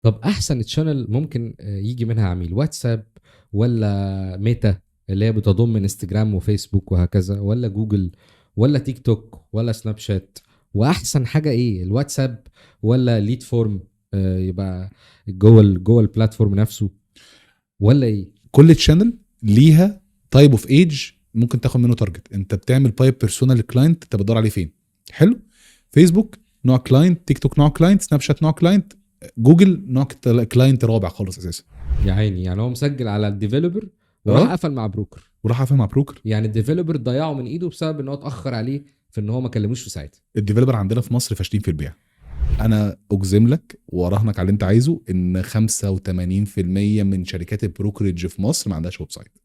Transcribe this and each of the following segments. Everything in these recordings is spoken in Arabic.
طب احسن تشانل ممكن يجي منها عميل واتساب ولا ميتا اللي هي بتضم انستجرام وفيسبوك وهكذا، ولا جوجل ولا تيك توك ولا سناب شات؟ واحسن حاجة ايه، الواتساب ولا ليد فورم يبقى جوه البلاتفورم نفسه، ولا ايه؟ كل تشانل ليها تايب اوف ايج ممكن تاخد منه تارجت. انت بتعمل بايب بيرسونال للكلاينت انت بتدور عليه فين. حلو. فيسبوك نوع كلاينت، تيك توك نوع كلاينت، سناب شات نوع كلاينت، جوجل نوع كلاينت رابع خالص اساسا. يا عيني، يعني هو مسجل على الديفلوبر وراح اه، قفل مع بروكر. وراح افهم مع بروكر. يعني الديفلوبر ضيعه من ايده بسبب ان هو اتاخر عليه في ان هو ما كلموش في ساعتها. الديفلوبر عندنا في مصر فاشلين في البيع. انا اجزم لك واراهنك على اللي انت عايزه ان 85% من شركات البروكرج في مصر ما عندهاش ويب سايت.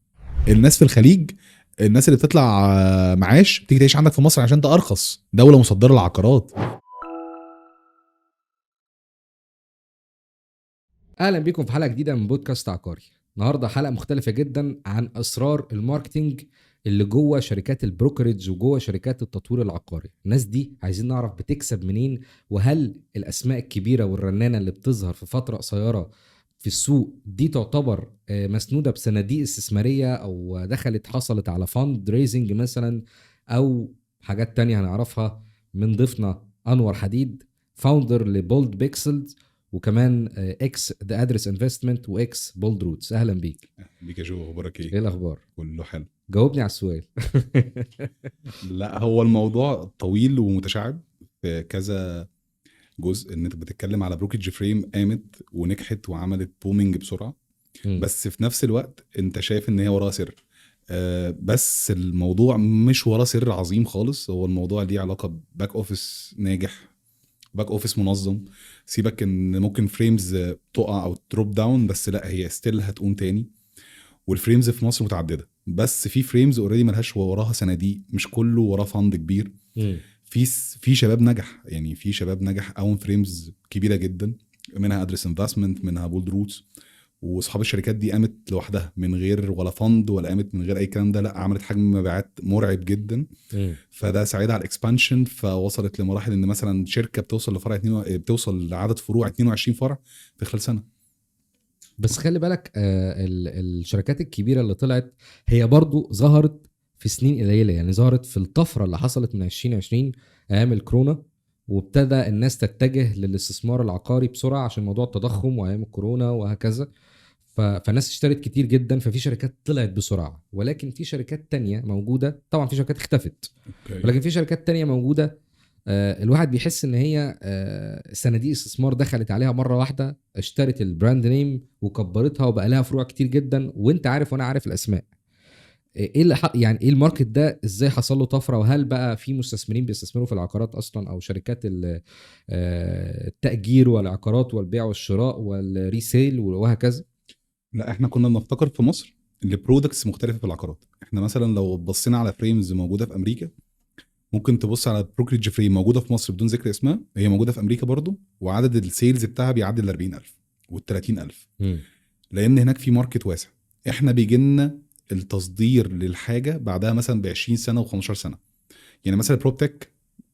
الناس في الخليج، الناس اللي بتطلع معاش بتيجي تعيش عندك في مصر عشان ده ارخص، دوله مصدره للعقارات. اهلا بيكم في حلقه جديده من بودكاست عقاري. النهارده حلقه مختلفه جدا عن اسرار الماركتينج اللي جوه شركات البروكرج وجوه شركات التطوير العقاري. الناس دي عايزين نعرف بتكسب منين، وهل الاسماء الكبيره والرنانه اللي بتظهر في فتره قصيره في السوق دي تعتبر مسنوده بصناديق استثماريه، او دخلت حصلت على فاند ريزنج مثلا، او حاجات تانية هنعرفها من ضيفنا انور حديد، فاوندر لبولد بيكسلز، وكمان اكس ذا ادرس انفستمنت واكس بولد روتس. اهلا بيك. بيك يا جو، اخبارك ايه ايه؟ الاخبار؟ كله حلو. جاوبني على السؤال. لا، هو الموضوع طويل ومتشعب في كذا جزء. ان انت بتتكلم على بروكج فريم قامت ونجحت وعملت بومينج بسرعه، مم. بس في نفس الوقت انت شايف ان هي وراها سر. بس الموضوع مش وراه سر عظيم خالص. هو الموضوع ليه علاقه بباك اوفيس ناجح، باك اوفيس منظم. سيبك ان ممكن فريمز تقع او تروب داون، بس لا، هي ستيل هتقوم تاني. والفريمز في مصر متعدده، بس في فريمز اوريدي ملهاش وراها صناديق، مش كله وراه فند كبير. مم. في شباب نجح، يعني في شباب نجح اون فريمز كبيره جدا، منها ادرس انفستمنت، منها بولد روتس. واصحاب الشركات دي قامت لوحدها من غير ولا فند، ولا قامت من غير اي كلام ده، لا، عملت حجم مبيعات مرعب جدا. مم. فده ساعدها على الاكسبانشن، فوصلت لمراحل ان مثلا شركه بتوصل لفرع بتوصل لعدد فروع 22 فرع في خلال سنه. بس خلي بالك الشركات الكبيره اللي طلعت هي برضو ظهرت في سنين قليله، يعني ظهرت في الطفره اللي حصلت من 2020 ايام الكورونا، وابتدى الناس تتجه للاستثمار العقاري بسرعه عشان موضوع التضخم وايام الكورونا وهكذا. فالناس اشترت كتير جدا، ففي شركات طلعت بسرعه، ولكن في شركات تانية موجوده. طبعا في شركات اختفت، اوكي. ولكن في شركات تانية موجودة. الواحد بيحس ان هي صناديق استثمار دخلت عليها مرة واحدة، اشترت البراند نيم وكبرتها وبقى لها فروع كتير جدا، وانت عارف وانا عارف الاسماء. ايه اللي يعني ايه الماركت ده، ازاي حصل له طفرة؟ وهل بقى في مستثمرين بيستثمروا في العقارات اصلا، او شركات التأجير والعقارات والبيع والشراء والريسيل وهكذا؟ لا، احنا كنا بنفتكر في مصر البرودكتس مختلفه في العقارات. احنا مثلا لو بصينا على فريمز موجوده في امريكا، ممكن تبص على بروكريج فريم موجوده في مصر بدون ذكر اسمها، هي موجوده في امريكا برضو، وعدد السيلز بتاعها بيعدي ال 40,000 وال 30,000. مم. لان هناك في ماركت واسع. احنا بيجي لنا التصدير للحاجه بعدها مثلا ب 20 سنه و15 سنه. يعني مثلا بروبتك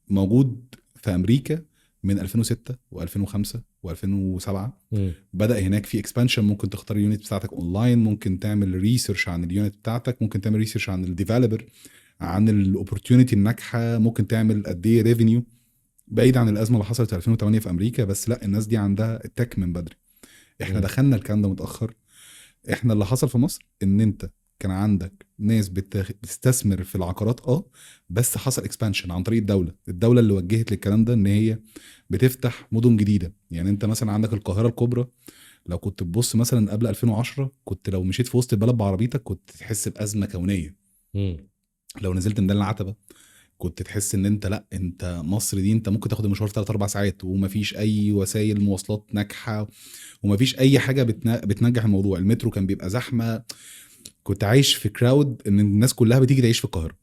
موجود في امريكا من 2006 و2005 و2007. مم. بدا هناك في اكسبانشن، ممكن تختار اليونت بتاعتك اونلاين، ممكن تعمل ريسيرش عن اليونت بتاعتك، ممكن تعمل ريسيرش عن الديفلوبر، عن الاوبورتيونيتي الناجحه، ممكن تعمل قد ايه ريفينيو. بعيد عن الازمه اللي حصلت في 2008 في امريكا، بس لا، الناس دي عندها التك من بدري. احنا مم. دخلنا الكلام ده متاخر. احنا اللي حصل في مصر ان انت كان عندك ناس بتستثمر في العقارات، بس حصل اكسبانشن عن طريق الدوله اللي وجهت للكلام ده، ان هي بتفتح مدن جديده. يعني انت مثلا عندك القاهره الكبرى، لو كنت تبص مثلا قبل 2010، كنت لو مشيت في وسط البلد بعربيتك كنت تحس بازمه كونيه. مم. لو نزلت ميدان العتبه كنت تحس ان انت، لا، انت مصر دي انت ممكن تاخد المشوار في 3 4 ساعات، ومفيش اي وسائل مواصلات ناجحه، ومفيش اي حاجه بتنجح الموضوع. المترو كان بيبقى زحمه، كنت عايش في كراود ان الناس كلها بتيجي تعيش في القاهره.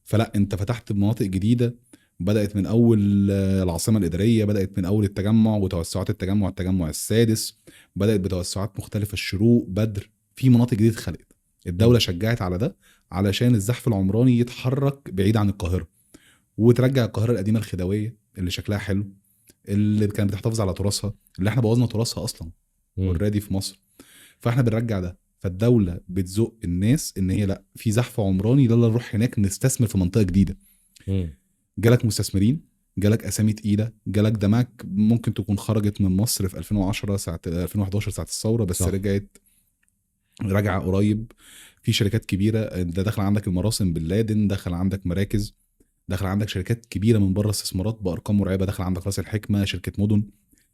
فلا، انت فتحت مناطق جديده، بدات من اول العاصمه الاداريه، بدات من اول التجمع وتوسعات التجمع السادس، بدات بتوسعات مختلفه، الشروق، بدر، في مناطق جديده اتخلقت. الدوله مم. شجعت على ده علشان الزحف العمراني يتحرك بعيد عن القاهره، وترجع القاهره القديمه الخديويه اللي شكلها حلو. اللي كانت بتحتفظ على تراثها، اللي احنا بوظنا تراثها اصلا اوريدي في مصر. فاحنا بنرجع ده. فالدوله بتزق الناس ان هي لا، في زحف عمراني، يلا نروح هناك نستثمر في منطقه جديده. جالك مستثمرين، جالك اسامي تقيله، جالك دماك ممكن تكون خرجت من مصر في 2010 ساعه 2011 ساعه الثوره، بس صح. رجعت راجعه قريب. في شركات كبيره، ده دخل عندك المراسم باللادن، دخل عندك مراكز، دخل عندك شركات كبيره من بره، استثمارات بارقام مرعبه، دخل عندك راس الحكمه، شركه مدن.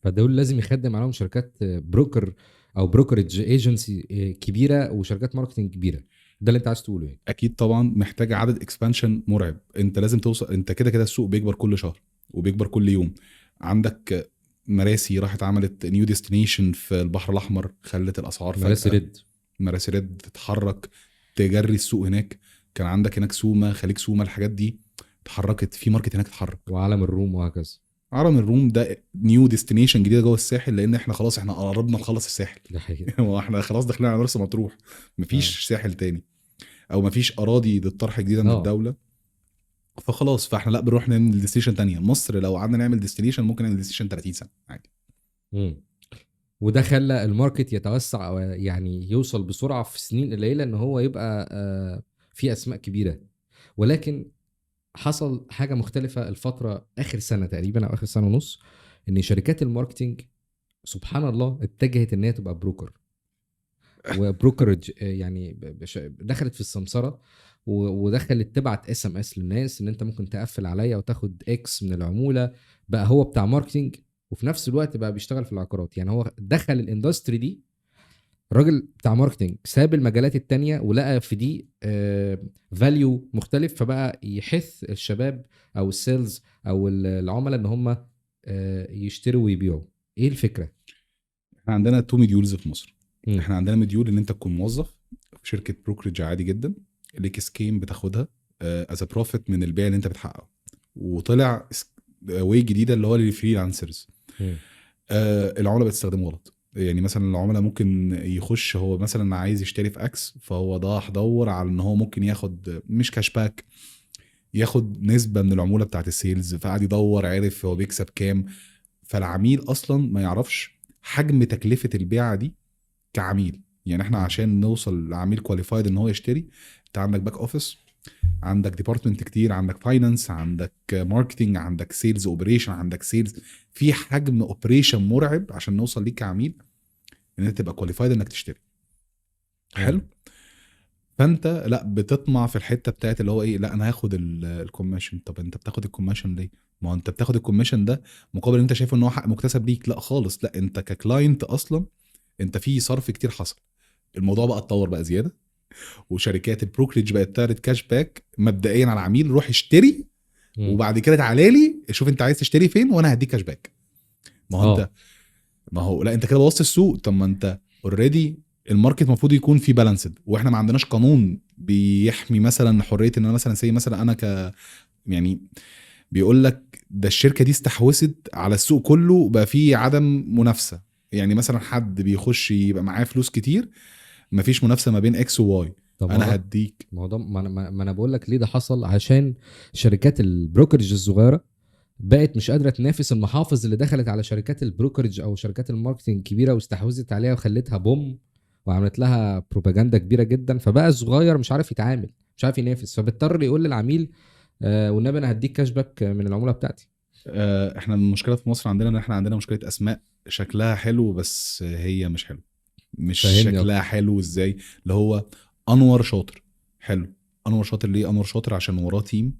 فدول لازم يخدم عليهم شركات بروكر او بروكرج ايجنسي كبيره وشركات ماركتنج كبيره. ده اللي انت عايز تقوله يعني. اكيد طبعا محتاج عدد اكسبانشن مرعب. انت لازم توصل، انت كده كده السوق بيكبر كل شهر وبيكبر كل يوم. عندك مراسي راحت عملت نيو ديستنيشن في البحر الاحمر، خلت الاسعار مراسي فجاه. ريد. مراسي ريد تتحرك، تجري السوق هناك. كان عندك هناك سوما، خليج سوما، الحاجات دي اتحركت في ماركت هناك اتحرك. وعالم الروم وهكذا. عرم الروم ده نيو ديستنيشن جديده جوه الساحل، لان احنا خلاص احنا قربنا نخلص الساحل. ده حقيقي. واحنا خلاص داخلين على مرسى مطروح، مفيش ساحل تاني او مفيش اراضي للطرح جديده من الدوله. فخلاص فاحنا لا بنروح نعمل ديستنيشن تانية. مصر لو قعدنا نعمل ديستنيشن ممكن نعمل ديستنيشن 30 سنه عادي. وده خلى الماركت يتوسع أو يعني يوصل بسرعه في سنين قليله ان هو يبقى في اسماء كبيره. ولكن حصل حاجه مختلفه الفتره اخر سنه تقريبا او اخر سنه ونص، ان شركات الماركتينج سبحان الله اتجهت ان هي تبقى بروكر وبروكرج. يعني دخلت في السمسره ودخلت تبعت اس ام اس للناس ان انت ممكن تقفل عليا وتاخد اكس من العموله. بقى هو بتاع ماركتينج وفي نفس الوقت بقى بيشتغل في العقارات. يعني هو دخل الاندستري دي، الراجل بتاع ماركتينج ساب المجالات التانية ولقى في دي فاليو مختلف، فبقى يحث الشباب او السيلز او العملاء ان هم يشتروا ويبيعوا. ايه الفكرة؟ احنا عندنا تو مديولز في مصر. م. احنا عندنا مديول ان انت تكون موظف في شركه بروكرج عادي جدا، ليك سكيم بتاخدها از بروفيت من البيع اللي انت بتحققه. وطلع واي جديده اللي هو الفريلانسرز. العملاء بتستخدمه غلط. يعني مثلا العملاء ممكن يخش هو مثلا عايز يشتري في اكس، فهو ضاح دور على ان هو ممكن ياخد مش كاش باك، ياخد نسبه من العموله بتاعت السيلز، فقعد يدور عارف هو بيكسب كام. فالعميل اصلا ما يعرفش حجم تكلفه البيعه دي كعميل. يعني احنا عشان نوصل لعميل كواليفايد ان هو يشتري، انت عندك باك اوفيس، عندك ديبارتمنت كتير، عندك فاينانس، عندك ماركتنج، عندك سيلز اوبريشن، عندك سيلز، في حجم اوبريشن مرعب عشان نوصل ليك كعميل ان انت تبقى كواليفايد انك تشتري. حلو. فانت لا بتطمع في الحته بتاعت اللي هو ايه، لا انا هاخد الكوميشن. طب انت بتاخد الكوميشن ليه؟ ما هو انت بتاخد الكوميشن ده مقابل انت شايفه ان هو حق مكتسب ليك؟ لا خالص. لا انت ككلاينت اصلا انت في صرف كتير حصل. الموضوع بقى اتطور بقى زياده، وشركات البروكريج بقت تعرض كاش باك مبدئيا على العميل، روح اشتري وبعد كده تعالى لي شوف انت عايز تشتري فين وانا هديك كاش باك. ما هو انت ما هو لا انت كده بوظت السوق. طب ما انت اوريدي الماركت المفروض يكون في بالانسد، واحنا ما عندناش قانون بيحمي مثلا حريه ان انا مثلا زي مثلا انا يعني بيقول لك ده الشركه دي استحوذت على السوق كله، بقى في عدم منافسه. يعني مثلا حد بيخش يبقى معاه فلوس كتير، مفيش منافسه ما بين اكس وواي. انا هديك. ما هو ده ما انا بقول لك ليه ده حصل. عشان شركات البروكرج الصغيره بقت مش قادره تنافس المحافظ اللي دخلت على شركات البروكرج او شركات الماركتنج الكبيره واستحوذت عليها وخلتها بوم وعملت لها بروباجندا كبيره جدا. فبقى الصغير مش عارف يتعامل، مش عارف ينافس، فبيضطر يقول للعميل والنبي انا هديك كاش باك من العموله بتاعتي. احنا المشكله في مصر عندنا ان احنا عندنا مشكله اسماء شكلها حلو بس هي مش حلو. مش شكلها أكتر. حلو ازاي؟ اللي هو انور شاطر. حلو، انور شاطر ليه؟ انور شاطر عشان وراه تيم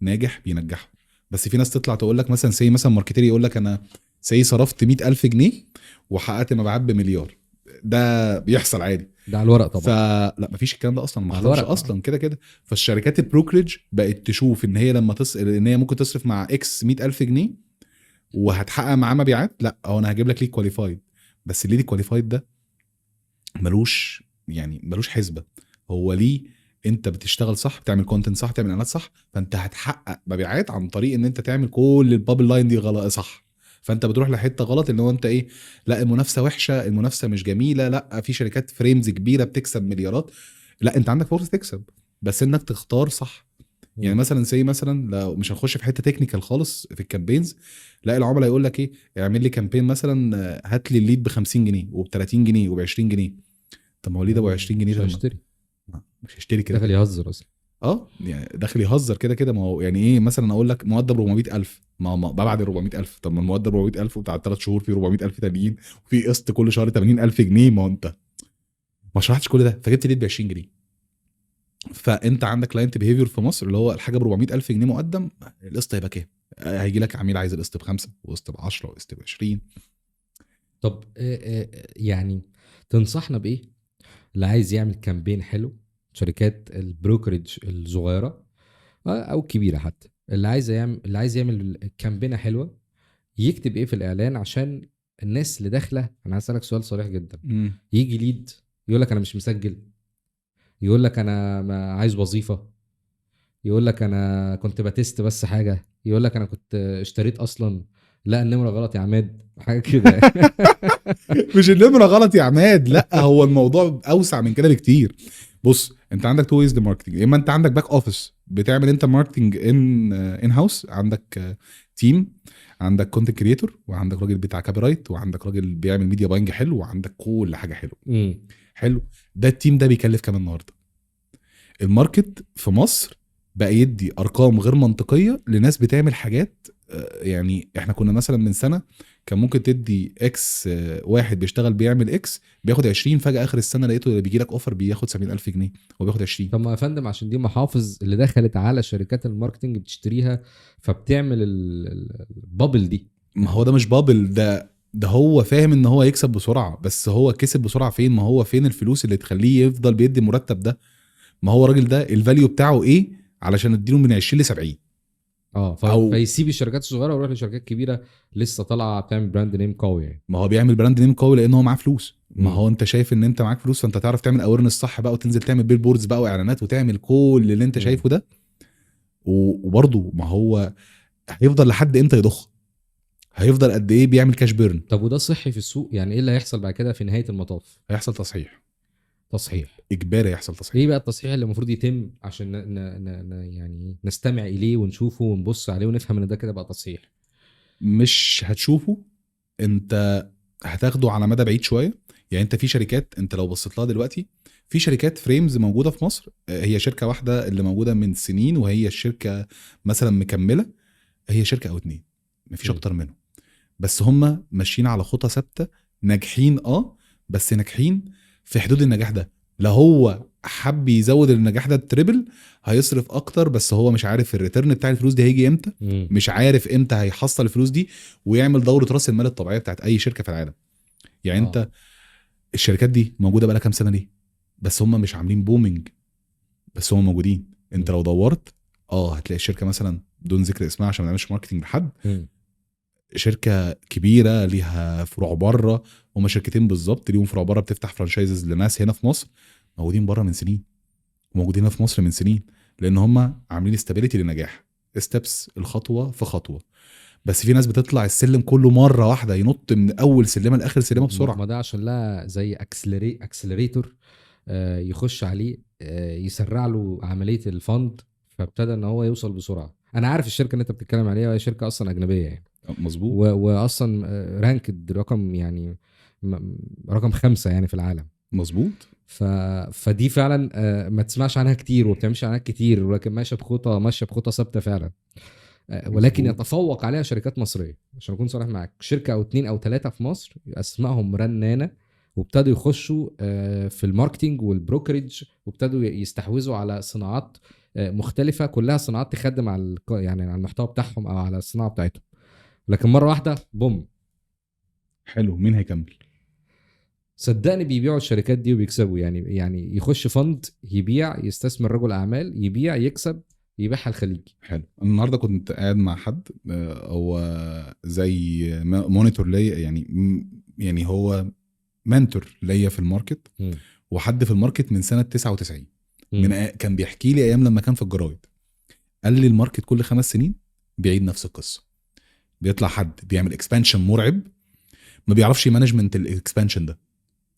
ناجح بينجحه. بس في ناس تطلع تقول لك مثلا سي مثلا ماركتير يقول لك انا سي صرفت 100,000 جنيه وحققت مبيعات بمليار. ده بيحصل عادي، ده على الورق طبعا. فلا مفيش الكلام ده اصلا، ما حصلش اصلا كده كده. فالشركات البروكريج بقت تشوف ان هي لما ان هي ممكن تصرف مع اكس 100,000 جنيه وهتحقق معاه مبيعات. لا هو انا هجيب لك ليد كواليفايد، بس الليد كواليفايد ده ملوش يعني ملوش حسبه. هو ليه انت بتشتغل صح، بتعمل كونتنت صح، بتعمل اعلانات صح، فانت هتحقق مبيعات عن طريق ان انت تعمل كل البابل لاين دي غلط صح. فانت بتروح لحته غلط ان هو انت ايه، لا المنافسه وحشه، المنافسه مش جميله، لا في شركات فريمز كبيره بتكسب مليارات. لا انت عندك فرصه تكسب بس انك تختار صح. يعني مثلا زي مثلا لو مش هنخش في حته تكنيكال خالص في الكامبينز، لا العملاء يقول لك ايه، اعمل لي كامبين مثلا هات لي الليد ب 50 جنيه وب 30 جنيه وب 20 جنيه. طب ما هو ليه ده ب 20 جنيه مش ده هشتري، مش هشتري كده داخل كده. يهزر اصلا. يعني داخل يهزر كده كده. ما هو يعني ايه مثلا اقول لك مقدم 400,000، ما ببعد ال 400,000. طب ما المقدم 400,000 وبتاع 3 شهور في 400,000 تانيين وفي قسط كل شهر 80,000 جنيه. ما هو انت ما شرحتش كل ده فجبت ليد ب 20 جنيه. فانت عندك كلاينت بيهيفير في مصر اللي هو الحاجه ب 400,000 جنيه مقدم، القسط هيبقى كام؟ هيجي لك عميل عايز القسط ب5 وقسط ب10 وقسط ب20. طب يعني تنصحنا بايه اللي عايز يعمل كامبين حلو؟ شركات البروكرج الصغيره او الكبيره حتى، اللي عايز يعمل كامبينه حلوه، يكتب ايه في الاعلان عشان الناس اللي داخله؟ انا هسالك سؤال صريح جدا. يجي ليد يقول لك انا مش مسجل، يقول لك انا ما عايز وظيفه، يقول لك انا كنت بتست بس حاجه، يقول لك انا كنت اشتريت اصلا، لا النمره غلط يا عماد، حاجه كده. مش النمره غلط يا عماد، لا هو الموضوع اوسع من كده بكتير. بص انت عندك تو ويز للماركتنج، يا اما انت عندك باك اوفيس بتعمل انت ماركتنج ان هاوس، عندك تيم، عندك كونتنت كريتور، وعندك راجل بتاع كابي رايت، وعندك راجل بيعمل ميديا باينج حلو، وعندك كل حاجه حلوه. حلو. ده التيم ده بيكلف كام النهارده؟ الماركت في مصر بقى يدي ارقام غير منطقيه لناس بتعمل حاجات. يعني احنا كنا مثلا من سنه كان ممكن تدي اكس، واحد بيشتغل بيعمل اكس بياخد 20، فجاه اخر السنه لقيته بيجي لك اوفر بياخد 70,000 جنيه وبياخد 20. طب ما يا فندم عشان دي محافظ اللي دخلت على شركات الماركتنج بتشتريها، فبتعمل البابل دي. ما هو ده مش بابل، ده هو فاهم ان هو يكسب بسرعه، بس هو كسب بسرعه فين؟ ما هو فين الفلوس اللي تخليه يفضل بيدي المرتب ده؟ ما هو الراجل ده الفاليو بتاعه ايه علشان اديله من 20 ل 70؟ او فيسيب الشركات الصغيره ويروح لشركات كبيره لسه طالعه بتعمل براند نيم قوي يعني. ما هو بيعمل براند نيم قوي لان هو معاه فلوس. ما مم. هو انت شايف ان انت معاك فلوس، فانت تعرف تعمل اويرنس صح بقى، وتنزل تعمل بيل بوردز بقى واعلانات وتعمل كل اللي انت مم. شايفه ده. وبرضه ما هو هيفضل لحد امتى يضخ؟ هيفضل قد ايه بيعمل كاش بيرن؟ طب وده صحي في السوق؟ يعني ايه اللي هيحصل بعد كده في نهايه المطاف؟ هيحصل تصحيح، تصحيح. اجباري يحصل ايه تصحيح. بقى التصحيح اللي المفروض يتم عشان يعني نستمع اليه ونشوفه ونبص عليه ونفهم ان ده كده بقى تصحيح؟ مش هتشوفه انت، هتاخده على مدى بعيد شويه. يعني انت في شركات انت لو بصيت لها دلوقتي، في شركات فريمز موجوده في مصر، هي شركه واحده اللي موجوده من سنين، وهي الشركه مثلا مكمله، هي شركه او اتنين مفيش م. اكتر منهم. بس هم ماشيين على خطى ثابته، ناجحين بس ناجحين في حدود النجاح ده. لو هو حب يزود النجاح ده التريبل هيصرف اكتر، بس هو مش عارف الريتيرن بتاع الفلوس دي هيجي امتى، مش عارف امتى هيحصل الفلوس دي ويعمل دوره راس المال الطبيعيه بتاعت اي شركه في العالم. يعني انت الشركات دي موجوده بقى لها كام سنه ليه؟ بس هم مش عاملين بومينج، بس هم موجودين. انت لو دورت هتلاقي الشركه مثلا بدون ذكر اسمها عشان ما نعملش ماركتنج لحد، شركه كبيره ليها فروع بره. هما شركتين بالظبط ليهم فروع بره بتفتح فرانشايزز لناس هنا في مصر، موجودين بره من سنين وموجودين هنا في مصر من سنين، لان هما عاملين استابيليتي للنجاح، ستيبس، الخطوه في خطوه. بس في ناس بتطلع السلم كله مره واحده، ينط من اول سلمه لاخر سلمه بسرعه. ما ده عشان لا زي اكسلريتور يخش عليه، يسرع له عمليه الفند، فابتدى ان هو يوصل بسرعه. انا عارف الشركه اللي انت بتتكلم عليها، وهي شركه اصلا اجنبيه يعني، مظبوط. واصلا رانكد رقم يعني رقم 5 يعني في العالم. مظبوط. فدي فعلا ما تسمعش عنها كتير وبتمشي عنها كتير، ولكن ماشيه بخطى ثابته فعلا. ولكن مظبوط. يتفوق عليها شركات مصريه. عشان اكون صريح معاك، شركه او 2 أو 3 في مصر اسمائهم رنانه، وابتدوا يخشوا في الماركتينج والبروكريج، وابتدوا يستحوذوا على صناعات مختلفه، كلها صناعات تخدم على يعني على المحتوى بتاعهم او على الصناعه بتاعتهم. لكن مره واحده بوم. حلو، مين هيكمل؟ صدقني بيبيعوا الشركات دي وبيكسبوا. يعني يخش فند يبيع، يستثمر رجل اعمال يبيع يكسب، يبيعها الخليج. حلو. النهارده كنت قاعد مع حد، هو زي مونيتور ليا، يعني هو منتور ليا في الماركت، وحد في الماركت من سنه 99. كان بيحكي لي ايام لما كان في الجرايد، قال لي الماركت كل 5 سنين بيعيد نفس القصه، بيطلع حد بيعمل اكسبانشن مرعب، ما بيعرفش مانجمنت الاكسبانشن ده،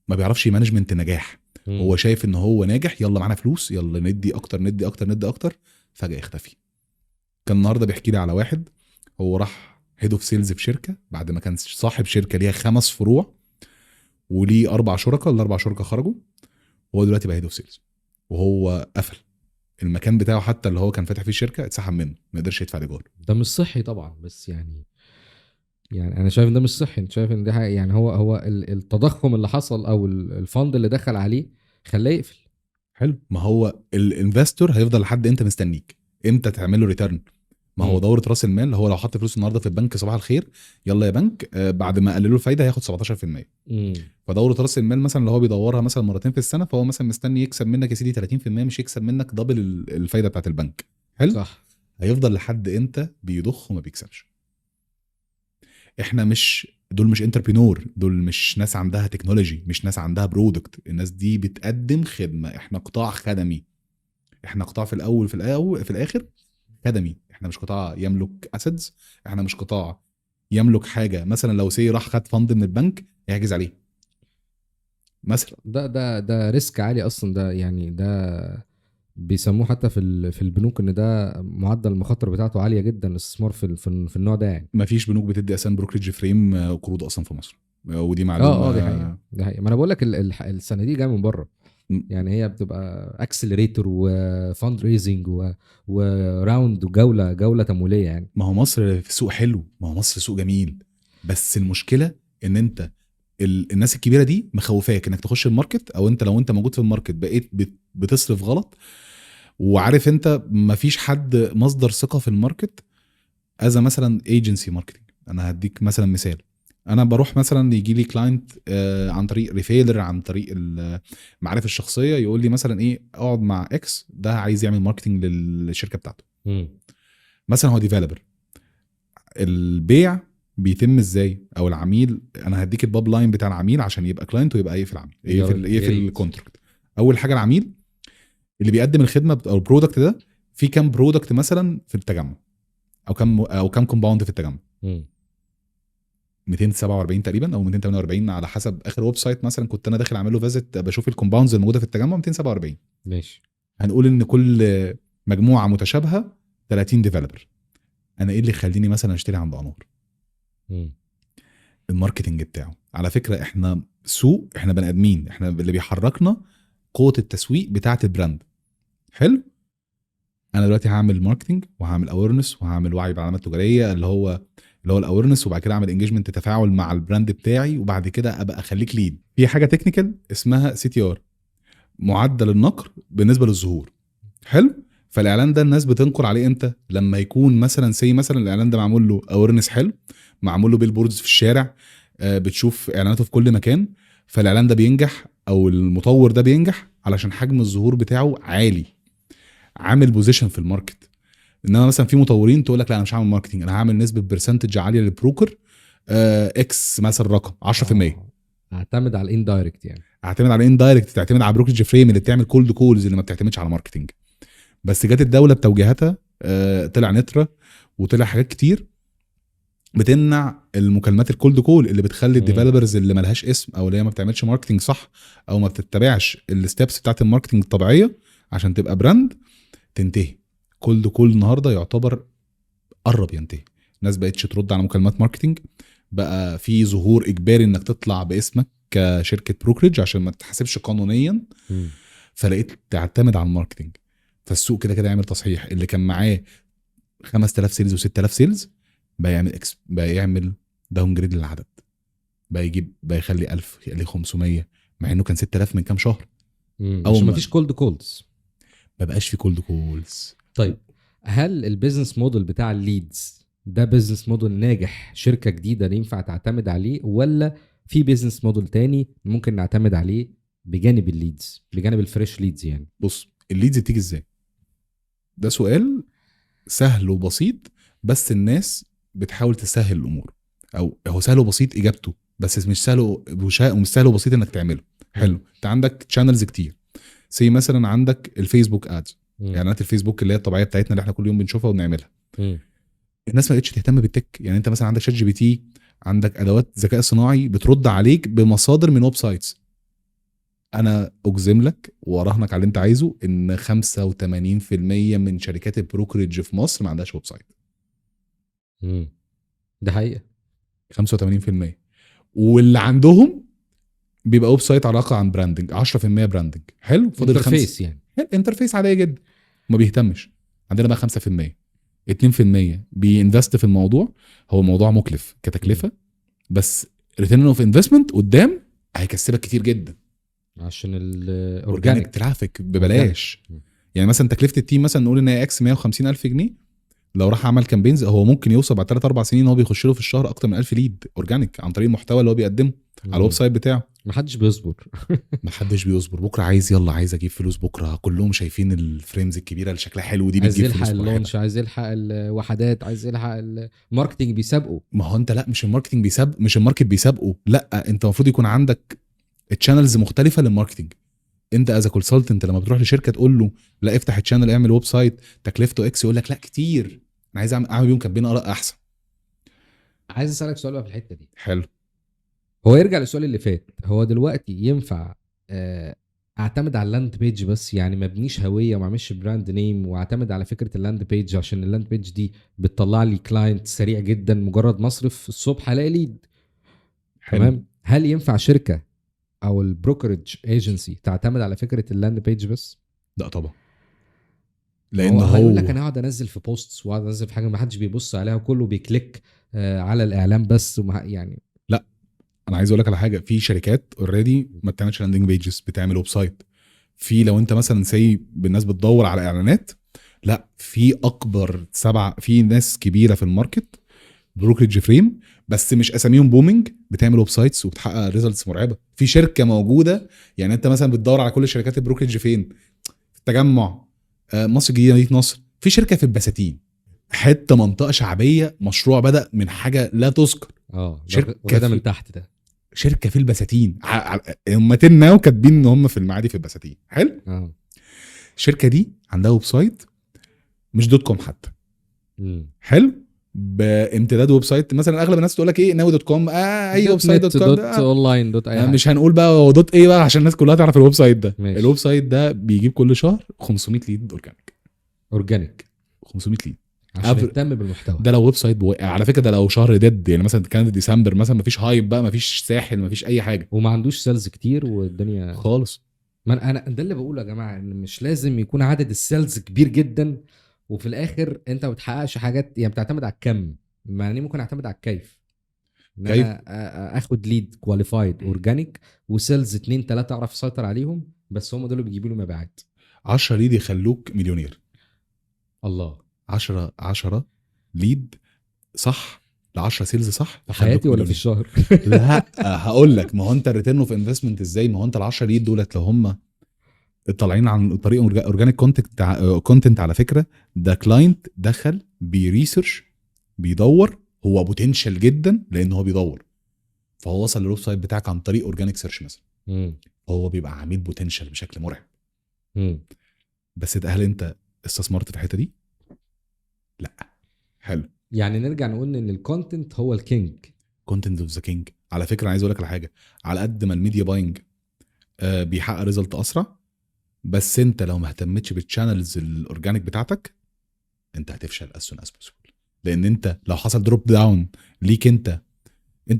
ما بيعرفش مانجمنت النجاح. هو شايف ان هو ناجح، يلا معانا فلوس، يلا ندي اكتر ندي اكتر ندي اكتر، فجاه يختفي. كان النهارده بيحكي لي على واحد هو راح هيد اوف سيلز في شركه بعد ما كان صاحب شركه ليها 5 فروع وليه 4 شركاء، ال4 شركاء خرجوا، وهو دلوقتي بقى هيد اوف سيلز، وهو قفل المكان بتاعه حتى اللي هو كان فاتح فيه الشركه اتسحب منه، ما قدرش يدفع الايجار. ده مش صحي طبعا، بس يعني انا شايف ان ده مش صحي. انت شايف ان ده يعني هو التضخم اللي حصل او الفند اللي دخل عليه خلاه يقفل. حلو، ما هو الانفستور هيفضل لحد امتى مستنيك؟ امتى تعمل له ريتيرن؟ ما هو دوره راس المال، هو لو حط فلوس النهارده في البنك صباح الخير يلا يا بنك، بعد ما قللوا الفايده هياخد 17%. فدوره راس المال مثلا اللي هو بيدورها مثلا مرتين في السنه، فهو مثلا مستني يكسب منك يا سيدي 30%، مش يكسب منك دبل الفايده بتاعت البنك. حلو، صح. هيفضل لحد امتى بيضخ وما بيكسبش؟ احنا دول مش انتربرينور، دول مش ناس عندها تكنولوجي، مش ناس عندها برودكت، الناس دي بتقدم خدمه. احنا قطاع خدمي، احنا قطاع في الاول في الاخر خدمي. احنا مش قطاع يملك اسيدز، احنا مش قطاع يملك حاجه مثلا لو سي راح خد فند من البنك يحجز عليه مثلا. ده ريسك عالي اصلا. ده يعني ده بيسموه حتى في البنوك ان ده معدل المخاطر بتاعته عاليه جدا، الاستثمار في النوع ده يعني. ما فيش بنوك بتدي اساسا بروكريدج فريم قروض اصلا في مصر، ودي معلومه. دي حقيقه، دي حقيقه. ما انا بقول لك السنه دي جايه من بره. يعني هي بتبقى اكسلريتور وفاند ريزنج وراوند وجوله تمويليه يعني. ما هو مصر في سوق حلو، ما هو مصر سوق جميل، بس المشكله ان انت الناس الكبيره دي مخوفاك انك تخش الماركت، او انت لو انت موجود في الماركت بقيت بتصرف غلط، وعارف انت مفيش حد مصدر ثقه في الماركت. از مثلا ايجنسي ماركتنج، انا هديك مثلا مثال. انا بروح مثلا يجي لي كلاينت عن طريق ريفيلر، عن طريق المعارف الشخصيه، يقول لي مثلا ايه، اقعد مع اكس ده عايز يعمل ماركتنج للشركه بتاعته. مثلا هو ديفلوبر، البيع بيتم ازاي؟ او العميل، انا هديك الباب لاين بتاع العميل عشان يبقى كلاينت ويبقى ايه في العميل، ايه في الكونتراكت. اول حاجه العميل اللي بيقدم الخدمه او البرودكت ده، في كام برودكت مثلا في التجمع، او كام كومباوند في التجمع؟ 247 تقريبا او 248 على حسب اخر ويب سايت مثلا كنت انا داخل اعمل له فيزيت بشوف الكومباوندز الموجوده في التجمع 247. ماشي. هنقول ان كل مجموعه متشابهه 30 ديفلوبر. انا ايه اللي يخليني مثلا اشتري عند انور؟ الماركتنج بتاعه. على فكره احنا سوق، احنا بني ادمين، احنا اللي بيحركنا قوه التسويق بتاعه البراند. حلو، انا دلوقتي هعمل ماركتنج وهعمل اويرنس وهعمل وعي بالعلامات التجاريه اللي هو الاويرنس، وبعد كده اعمل انجيجمنت تفاعل مع البراند بتاعي، وبعد كده ابقى اخليك ليد في حاجه تكنيكال اسمها سي تي ار، معدل النقر بالنسبه للظهور. حلو، فالاعلان ده الناس بتنقر عليه امتى؟ لما يكون مثلا مثلا الاعلان ده معمول له اويرنس حلو، معمول له بيلبوردز في الشارع، بتشوف اعلاناته في كل مكان، فالاعلان ده بينجح او المطور ده بينجح علشان حجم الظهور بتاعه عالي، عامل بوزيشن في الماركت. انما مثلا في مطورين تقول لك لا انا مش هعمل ماركتنج، انا هعمل نسبه برسنتج عاليه للبروكر، اكس مثلا رقم 10%. اعتمد على الاندايركت يعني، اعتمد على اندايركت، تعتمد على بروكرج فريم اللي بتعمل كولد كولز اللي ما بتعتمدش على ماركتنج. بس جت الدوله بتوجيهاتها، طلع نترا وطلع حاجات كتير بتمنع المكالمات الكولد كول اللي بتخلي الديفلوبرز اللي ملهاش اسم او اللي هي ما بتعملش ماركتنج صح او ما بتتبعش الستبس بتاعت الماركتنج الطبيعيه عشان تبقى براند تنتهي. كولد كول النهارده يعتبر قرب ينتهي، الناس بقتش ترد على مكالمات ماركتنج، بقى في ظهور اجباري انك تطلع باسمك كشركه بروكريج عشان ما تتحسبش قانونيا، فلقيت تعتمد على الماركتنج. فالسوق كده كده يعمل تصحيح، اللي كان معاه 5000 سيلز و6000 سيلز بقى يعمل داون جريد للعدد، بقى يخلي 1000 يخلي 500 مع انه كان 6000 من كام شهر. او ما فيش كولد كولز، ما بقاش في كولد كولز. طيب هل البيزنس موديل بتاع الليدز ده بيزنس موديل ناجح شركه جديده ينفع تعتمد عليه، ولا في بيزنس موديل تاني ممكن نعتمد عليه بجانب الليدز، بجانب الفريش ليدز يعني؟ بص، الليدز بتيجي ازاي؟ ده سؤال سهل وبسيط، بس الناس بتحاول تسهل الامور، او هو سهل وبسيط اجابته، بس مش سهل ومش سهل وبسيط انك تعمله. حلو، انت عندك تشانلز كتير، زي مثلا عندك الفيسبوك ادز، اعلانات الفيسبوك اللي هي الطبيعيه بتاعتنا اللي احنا كل يوم بنشوفها وبنعملها. الناس ما بقتش تهتم بالتك، يعني انت مثلا عندك شات جي بي تي، عندك ادوات ذكاء صناعي بترد عليك بمصادر من ويب سايتس، انا اجزم لك واراهنك على اللي انت عايزه ان 85% من شركات البروكرج في مصر ما عندهاش ويب سايت. ده حقيقه. 85%. واللي عندهم بيبقى ويب سايت علاقه عن براندنج، 10% براندنج. حلو، فاضل انترفيس يعني. انترفيس عاديه جدا، ما بيهتمش. عندنا بقى 5%، 2% بينفست في الموضوع. هو الموضوع مكلف كتكلفه، بس ريتيرن اوف انفستمنت قدام هيكسبك كتير جدا. عشان اورجانيك الاورجانيك. ترافيك ببلاش. يعني مثلا تكلفه التيم مثلا نقول ان هي اكس 150,000 جنيه، لو راح عمل كامبينز هو ممكن يوصل بعد 3-4 سنين هو بيخش له في الشهر اكتر من 1000 ليد اورجانيك عن طريق المحتوى اللي هو بيقدمه على الويب سايت بتاعه. محدش بيصبر. محدش بيصبر، بكره عايز، يلا عايز اجيب فلوس بكره، كلهم شايفين الفريمز الكبيره اللي شكلها حلو دي عايز بتجيب يلحق فلوس مرعبه. اللونش، عايز يلحق الوحدات، عايز يلحق الماركتنج بيسابقوا. ما هو انت لا، مش الماركتنج بيسابق، مش الماركت بيسابقه، لا انت المفروض يكون عندك تشانلز مختلفه للماركتنج. انت از كونسلتنت لما بتروح لشركه تقول له لا افتح تشانل اعمل ويب سايت تكلفته اكس، يقول لك لا كتير، انا عايز اعمل بيهم كامبين احسن. عايز اسالك سؤال بقى في الحته دي. حلو. هو يرجع للسؤال اللي فات، هو دلوقتي ينفع اعتمد على اللاند بيج بس؟ يعني ما ابنيش هويه وما اعملش براند نيم واعتمد على فكره اللاند بيج، عشان اللاند بيج دي بتطلع لي كلاينت سريع جدا، مجرد مصرف الصبح الاقي ليد. حلو. تمام. هل ينفع شركه او البروكرج ايجنسي تعتمد على فكره اللاند بيج بس؟ لا طبعا، ما لان هو هيقول لك هو انا هقعد انزل في بوستس واقعد انزل في حاجه ما حدش بيبص عليها وكله بيكليك على الاعلان بس يعني. لا، انا عايز اقول لك على حاجه. في شركات اوريدي ما بتعملش لاندنج بيجز، بتعمل ويب سايت. في لو انت مثلا بالناس بتدور على اعلانات، لا في اكبر 7، في ناس كبيره في الماركت بروكرج فريم بس مش اساميهم بومينج، بتعمل ويب سايتس وبتحقق ريزلتس مرعبه. في شركه موجوده، يعني انت مثلا بتدور على كل شركات البروكرج فين؟ في التجمع، مصر الجديده، مدينه نصر. في شركه في البساتين، حته منطقه شعبيه، مشروع بدا من حاجه لا تذكر. ده شركه واخدها في من تحت ده. شركه في البساتين، هم تناو كاتبين ان هم في المعادي في البساتين. حلو. اه. الشركه دي عندها ويب سايت مش دوت كوم حتى. امم. حلو. بامتداد ويب سايت، مثلا اغلب الناس تقول لك ايه ناوي دوت كوم، اي ويب دوت سايت نت دوت كوم دوت اونلاين دوت اي حاجه. مش هنقول بقى هو دوت ايه بقى عشان الناس كلها تعرف الويب سايت ده. ماشي. الويب سايت ده بيجيب كل شهر 500 ليد اورجانيك. اورجانيك 500 ليد عشان يهتم بالمحتوى. ده لو ويب سايت على فكره ده لو شهر ديد، يعني مثلا كان ديسمبر مثلا، مفيش هايب بقى، مفيش ساحل، مفيش اي حاجه وما عندوش سيلز كتير والدنيا خالص. ما انا ده اللي بقوله يا جماعه، ان مش لازم يكون عدد السيلز كبير جدا وفي الاخر انت ما بتحققش حاجات، يعني بتعتمد على الكم. يعني ممكن اعتمد على الكيف، ان كيف؟ انا اخد ليد كواليفايد اورجانيك وسيلز 2 3 اعرف اسيطر عليهم، بس هم دول اللي بيجيبوا لي مبيعات. 10 ليد يخلوك مليونير. الله. 10 ليد صح، ل 10 سيلز صح في حياتي ولا في مليونير. الشهر؟ لا هقول لك، ما هو انت الريتيرن اوف انفستمنت ازاي؟ ما هو انت ال 10 ليد دولت لو هم طالعين عن طريق اورجانيك كونتنت على فكره، ده كلاينت دخل بيريسيرش، بيدور، هو بوتنشال جدا لان هو بيدور، فهو وصل للويب سايت بتاعك عن طريق اورجانيك سيرش مثلا، هو بيبقى عميل بوتنشال بشكل مرعب. بس ده هل انت استثمرت في الحته دي؟ لا. حلو. يعني نرجع نقول ان الكونتنت هو الكينج. كونتنت اوف ذا كينج. على فكره عايز اقول لك على حاجه، على قد ما الميديا باينج بيحقق ريزلت اسرع، بس انت لو ما اهتمتش بالشانلز الاورجانيك بتاعتك انت هتفشل as soon as possible. لان انت لو حصل دروب داون ليك، انت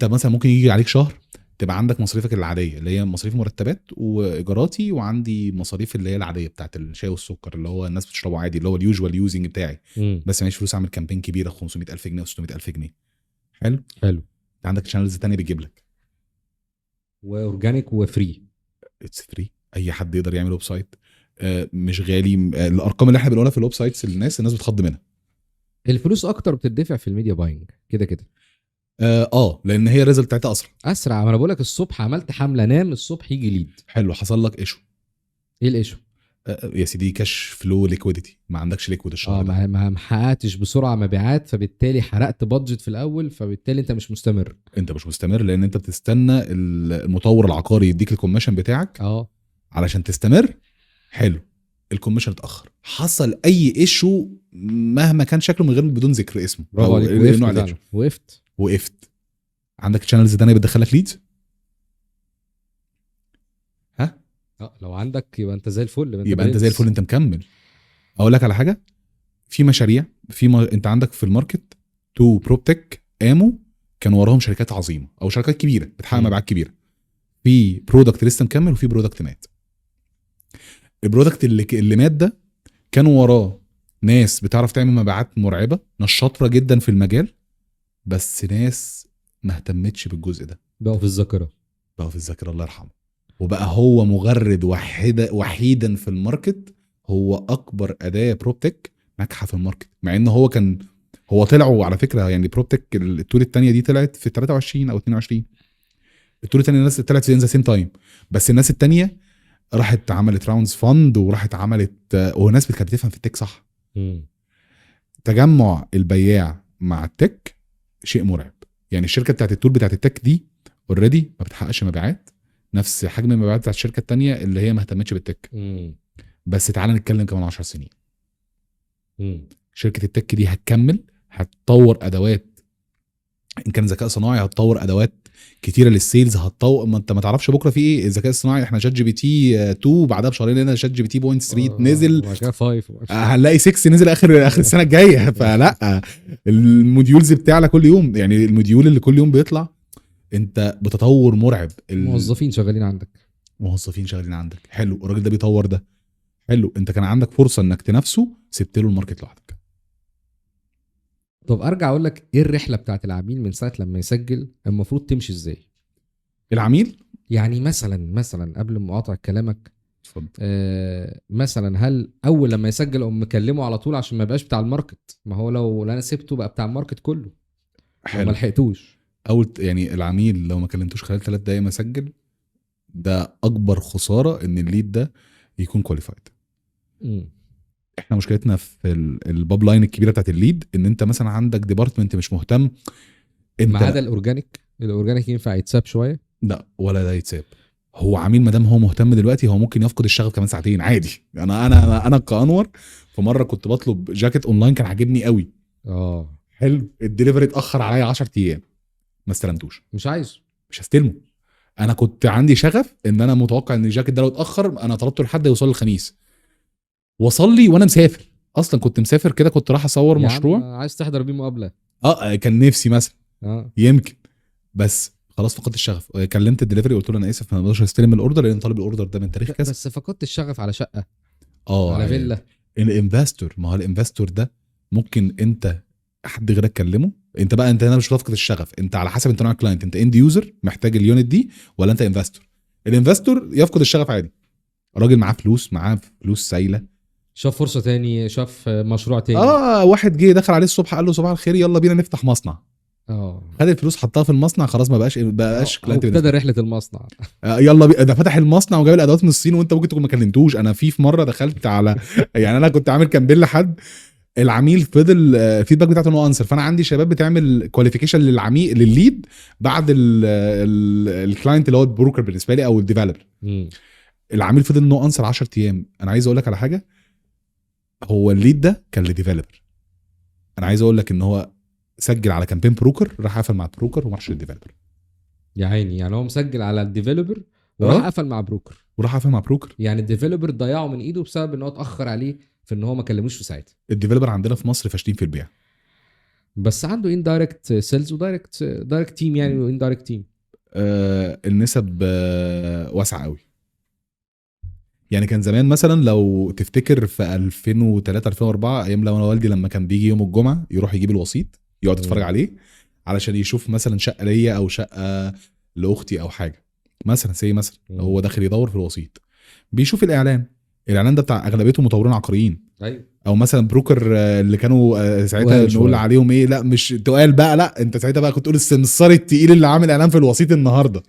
مثلا ممكن يجي عليك شهر تبقى عندك مصاريفك العاديه اللي هي مصاريف مرتبات وايجاراتي، وعندي مصاريف اللي هي العاديه بتاعت الشاي والسكر اللي هو الناس بتشربه عادي، اللي هو اليوجوال يوزنج بتاعي. بس معيش فلوس اعمل كامبين كبيره 500,000 جنيه و600,000 جنيه. حلو. حلو. عندك شانلز تانية بتجيب لك واورجانيك وفري. اتس فري، اي حد يقدر يعمل ويب سايت مش غالي. الارقام اللي احنا بنقولها في الويب سايتس الناس بتخض منها. الفلوس اكتر بتدفع في الميديا باينج كده كده. لان هي الريزلت بتاعتها اسرع. اسرع. ما انا بقول لك الصبح عملت حمله، نام الصبح يجي ليد. حلو. حصل لك ايشو، ايه الايشو؟ يا سيدي كاش فلو ليكويديتي، ما عندكش ليكويد الشهر ده. ما حققتش بسرعه مبيعات، فبالتالي حرقت بادجت في الاول، فبالتالي انت مش مستمر. انت مش مستمر لان انت بتستنى المطور العقاري يديك الكوميشن بتاعك علشان تستمر. حلو. الكوميشن اتاخر، حصل اي ايشو مهما كان شكله من غير بدون ذكر اسمه، برافو عليك. وقفت. عندك تشانلز تانية بتدخلك ليدز؟ ها لو عندك يبقى انت زي الفل، يبقى انت زي الفل، انت مكمل. اقول لك على حاجه، في مشاريع انت عندك في الماركت تو بروبتك امو كان وراهم شركات عظيمه او شركات كبيره بتحقق مبيعات كبيره. في برودكت لسه مكمل وفي برودكت مات. البرودكت اللي مات ده كان وراه ناس بتعرف تعمل مبيعات مرعبه، ناس شاطره جدا في المجال، بس ناس ما اهتمتش بالجزء ده، بقوا في الذاكره. الله يرحمه. وبقى هو مغرد وحيدا في الماركت، هو اكبر اداه بروبتك ناجحه في الماركت، مع ان هو طلعوا على فكره يعني بروبتك التول الثانيه دي طلعت في 23 او 22. التول الثانيه الناس طلعت في ذا سيم تايم، بس الناس الثانيه راحت عملت راوندز فند وراحت عملت، وناس كانت بتفهم في التك صح. تجمع البياع مع التك شيء مرعب. يعني الشركه بتاعت التول بتاعت التك دي اوريدي ما بتحققش مبيعات نفس حجم المبيعات بتاعت الشركه التانية اللي هي ما اهتمتش بالتك. بس تعالى نتكلم كمان 10 سنين. شركه التك دي هتكمل، هتطور ادوات، ان كان ذكاء صناعي هتطور ادوات كتيره للسيلز، هتطور. ما انت ما تعرفش بكره في ايه الذكاء الصناعي. احنا شات جي بي تي 2 بعدها بشهرين هنا شات جي بي تي 0.3 نزل، وبعد كده 5 هنلاقي 6 نزل اخر السنه الجايه. فلا الموديولز بتعلى كل يوم، يعني الموديول اللي كل يوم بيطلع انت بتطور مرعب. موظفين شغالين عندك، حلو. الراجل ده بيطور ده، حلو. انت كان عندك فرصه انك تنافسه، سبت له الماركت لوحدك. طب ارجع اقول لك ايه الرحله بتاعت العميل من ساعه لما يسجل المفروض تمشي ازاي؟ العميل يعني مثلا قبل ما اقاطع كلامك، اتفضل. مثلا هل اول لما يسجل اقوم مكلمه على طول عشان ما يبقاش بتاع الماركت؟ ما هو لو انا سبته بقى بتاع الماركت كله لو ما لحقتوش. يعني العميل لو ما كلمتوش خلال 3 دقايق ما سجل، ده اكبر خساره ان الليد ده يكون كواليفايد. احنا مشكلتنا في الباب لاين الكبيره بتاعت الليد ان انت مثلا عندك ديبارتمنت مش مهتم. ما عدا الاورجانيك ينفع يتساب شويه؟ لا ولا ده يتساب. هو عميل ما دام هو مهتم دلوقتي هو ممكن يفقد الشغف كمان ساعتين عادي. انا كأنور في مره كنت بطلب جاكيت اونلاين كان عاجبني قوي، حلو. الدليفري اتاخر عليا 10 ايام ما استلمتوش، مش هستلمه. انا كنت عندي شغف ان انا متوقع ان الجاكيت ده لو اتاخر انا طلبته لحد يوصل الخميس، وصل لي وانا مسافر. اصلا كنت مسافر كده، كنت راح اصور مشروع عايز تحضر بيه مقابله. كان نفسي مثلا يمكن، بس خلاص فقدت الشغف. كلمت الدليفري قلت له انا اسف ما اقدرش استلم الاوردر لان طالب الاوردر ده من تاريخ كذا. بس فقدت الشغف على شقه على فيلا. الانفستور، ما هو الانفستور ده ممكن انت حد غيرك كلمه. انت هنا مش هتفقد الشغف، انت على حسب انت نوع كلاينت، انت اند يوزر محتاج اليونت دي ولا انت انفستور. الانفستور يفقد الشغف عادي، راجل معاه فلوس سايله، شاف فرصه تاني، شاف مشروع تاني. واحد جه دخل عليه الصبح قال له صباح الخير يلا بينا نفتح مصنع. خد الفلوس حطها في المصنع، خلاص ما بقاش كلاينت. ابتدى رحله المصنع. يلا ده فتح المصنع وجاب الادوات من الصين وانت ممكن تكون ما كلمتوش. انا في مره دخلت على يعني انا كنت عامل كامبين لحد، العميل فضل الفيدباك بتاعته نو انسر، فانا عندي شباب بتعمل كواليفيكيشن للعميل للليد بعد الكلاينت اللي هو البروكر بالنسبه لي او الديفلوبر. العميل فضل نو انسر 10 ايام. انا عايز اقول لك على حاجه، هو الليد ده كان لديفلوبر. انا عايز اقول لك ان هو سجل على كامبين بروكر، راح قفل مع البروكر وما راحش للديفلوبر. يا عيني، يعني هو مسجل على الديفلوبر وراح قفل مع بروكر. يعني الديفلوبر ضيعه من ايده بسبب ان هو اتاخر عليه في ان هو ما كلموش في ساعتها. الديفلوبر عندنا في مصر فاشلين في البيع، بس عنده اندايركت سيلز ودايركت تيم يعني واندايركت تيم. النسب واسعه قوي. يعني كان زمان مثلا لو تفتكر في 2003 2004 ايام لما والدي لما كان بيجي يوم الجمعه يروح يجيب الوسيط يقعد يتفرج عليه علشان يشوف مثلا شقه ليا او شقه لاختي او حاجه، مثلا هو داخل يدور في الوسيط بيشوف الاعلان ده بتاع اغلبيته مطورين عقاريين. ايوه. او مثلا بروكر اللي كانوا ساعتها نقول عليهم ايه، لا مش تقال بقى، لا انت ساعتها بقى كنت تقول السمسار التقيل اللي عامل اعلان في الوسيط النهارده.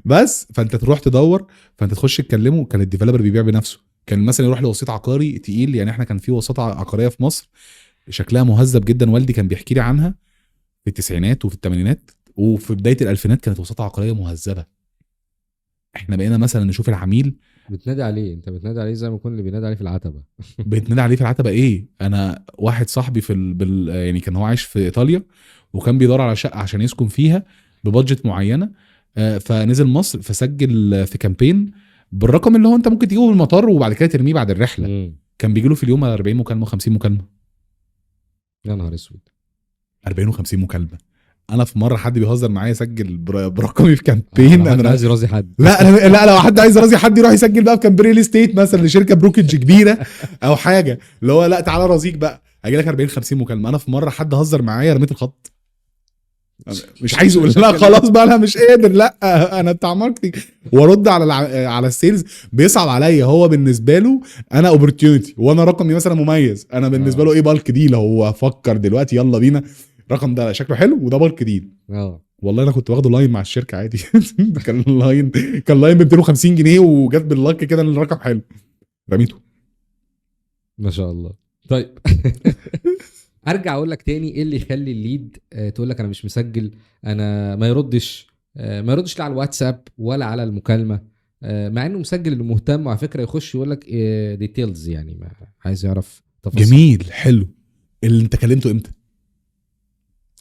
بس فانت تروح تدور، فانت تخش تكلمه. كان الديفلوبر بيبيع بنفسه، كان مثلا يروح لوسيط عقاري تقيل. يعني احنا كان في وساطه عقاريه في مصر شكلها مهذب جدا، والدي كان بيحكي لي عنها في التسعينات وفي الثمانينات وفي بدايه الالفينات، كانت وساطه عقاريه مهذبه. احنا بقينا مثلا نشوف العميل بتنادي عليه، انت بتنادي عليه زي ما يكون اللي بينادي عليه في العتبه. بتنادي عليه في العتبه ايه؟ انا واحد صاحبي يعني كان هو عايش في ايطاليا وكان بيدور على شقه عشان يسكن فيها ببادجت معينه، فنزل مصر فسجل في كامبين بالرقم اللي هو انت ممكن تجيبه من المطار وبعد كده ترميه بعد الرحله. مم. كان بيجي له في اليوم 40 مكالمه و50 مكالمه. يا نهار اسود. 40 و50 مكالمه. انا في مره حد بيهزر معايا يسجل برقمي في كامبين. انا عايز يرازي حد. لا لو حد عايز رازي حد يروح يسجل بقى في كامبين ريل استيت مثلا لشركه بروكج كبيره او حاجه، اللي هو لا تعالى رازيك بقى هاجي لك 40 50 مكالمه. انا في مره حد هزر معايا رميت الخط. مش عايز اقول لا خلاص بقى انا مش قادر، لا انا بتاع ماركتنج وارد على السيلز بيصعب عليا. هو بالنسبه له انا اوبورتيونيتي وانا رقمي مثلا مميز، انا بالنسبه له ايه بالك ديل. هو فكر دلوقتي يلا بينا الرقم ده شكله حلو وده بالك ديل. والله انا كنت واخده لاين مع الشركه عادي. كان لاين ب 250 جنيه وجت باللك كده ان الرقم حلو رميته. ما شاء الله. طيب ارجع اقول لك تاني، ايه اللي يخلي الليد تقول لك انا مش مسجل، انا ما يردش لا على الواتساب ولا على المكالمه، مع انه مسجل اللي مهتم وعلى فكره يخش يقول لك ديتيلز، يعني ما عايز يعرف تفاصيل. جميل حلو. اللي انت كلمته امتى؟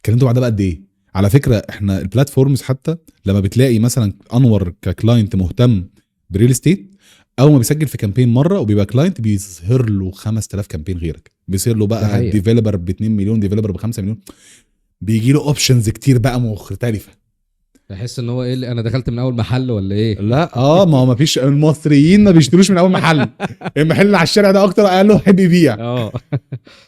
كلمته بعدها بقد ايه؟ على فكره احنا البلاتفورمز حتى لما بتلاقي مثلا انور ككلاينت مهتم بريل استيت، اول ما بيسجل في كامبين مره وبيبقى كلاينت بيظهر له 5000 كامبين غيرك، بيصير له بقى ديفلوبر ب 2 مليون، ديفلوبر ب 5 مليون، بيجي له اوبشنز كتير بقى مختلفه. بحس ان هو ايه اللي انا دخلت من اول محل ولا ايه؟ لا ما هو ما فيش، المصريين ما بيشتروش من اول محل. المحل اللي على الشارع ده اكتر اقله يحب يبيع.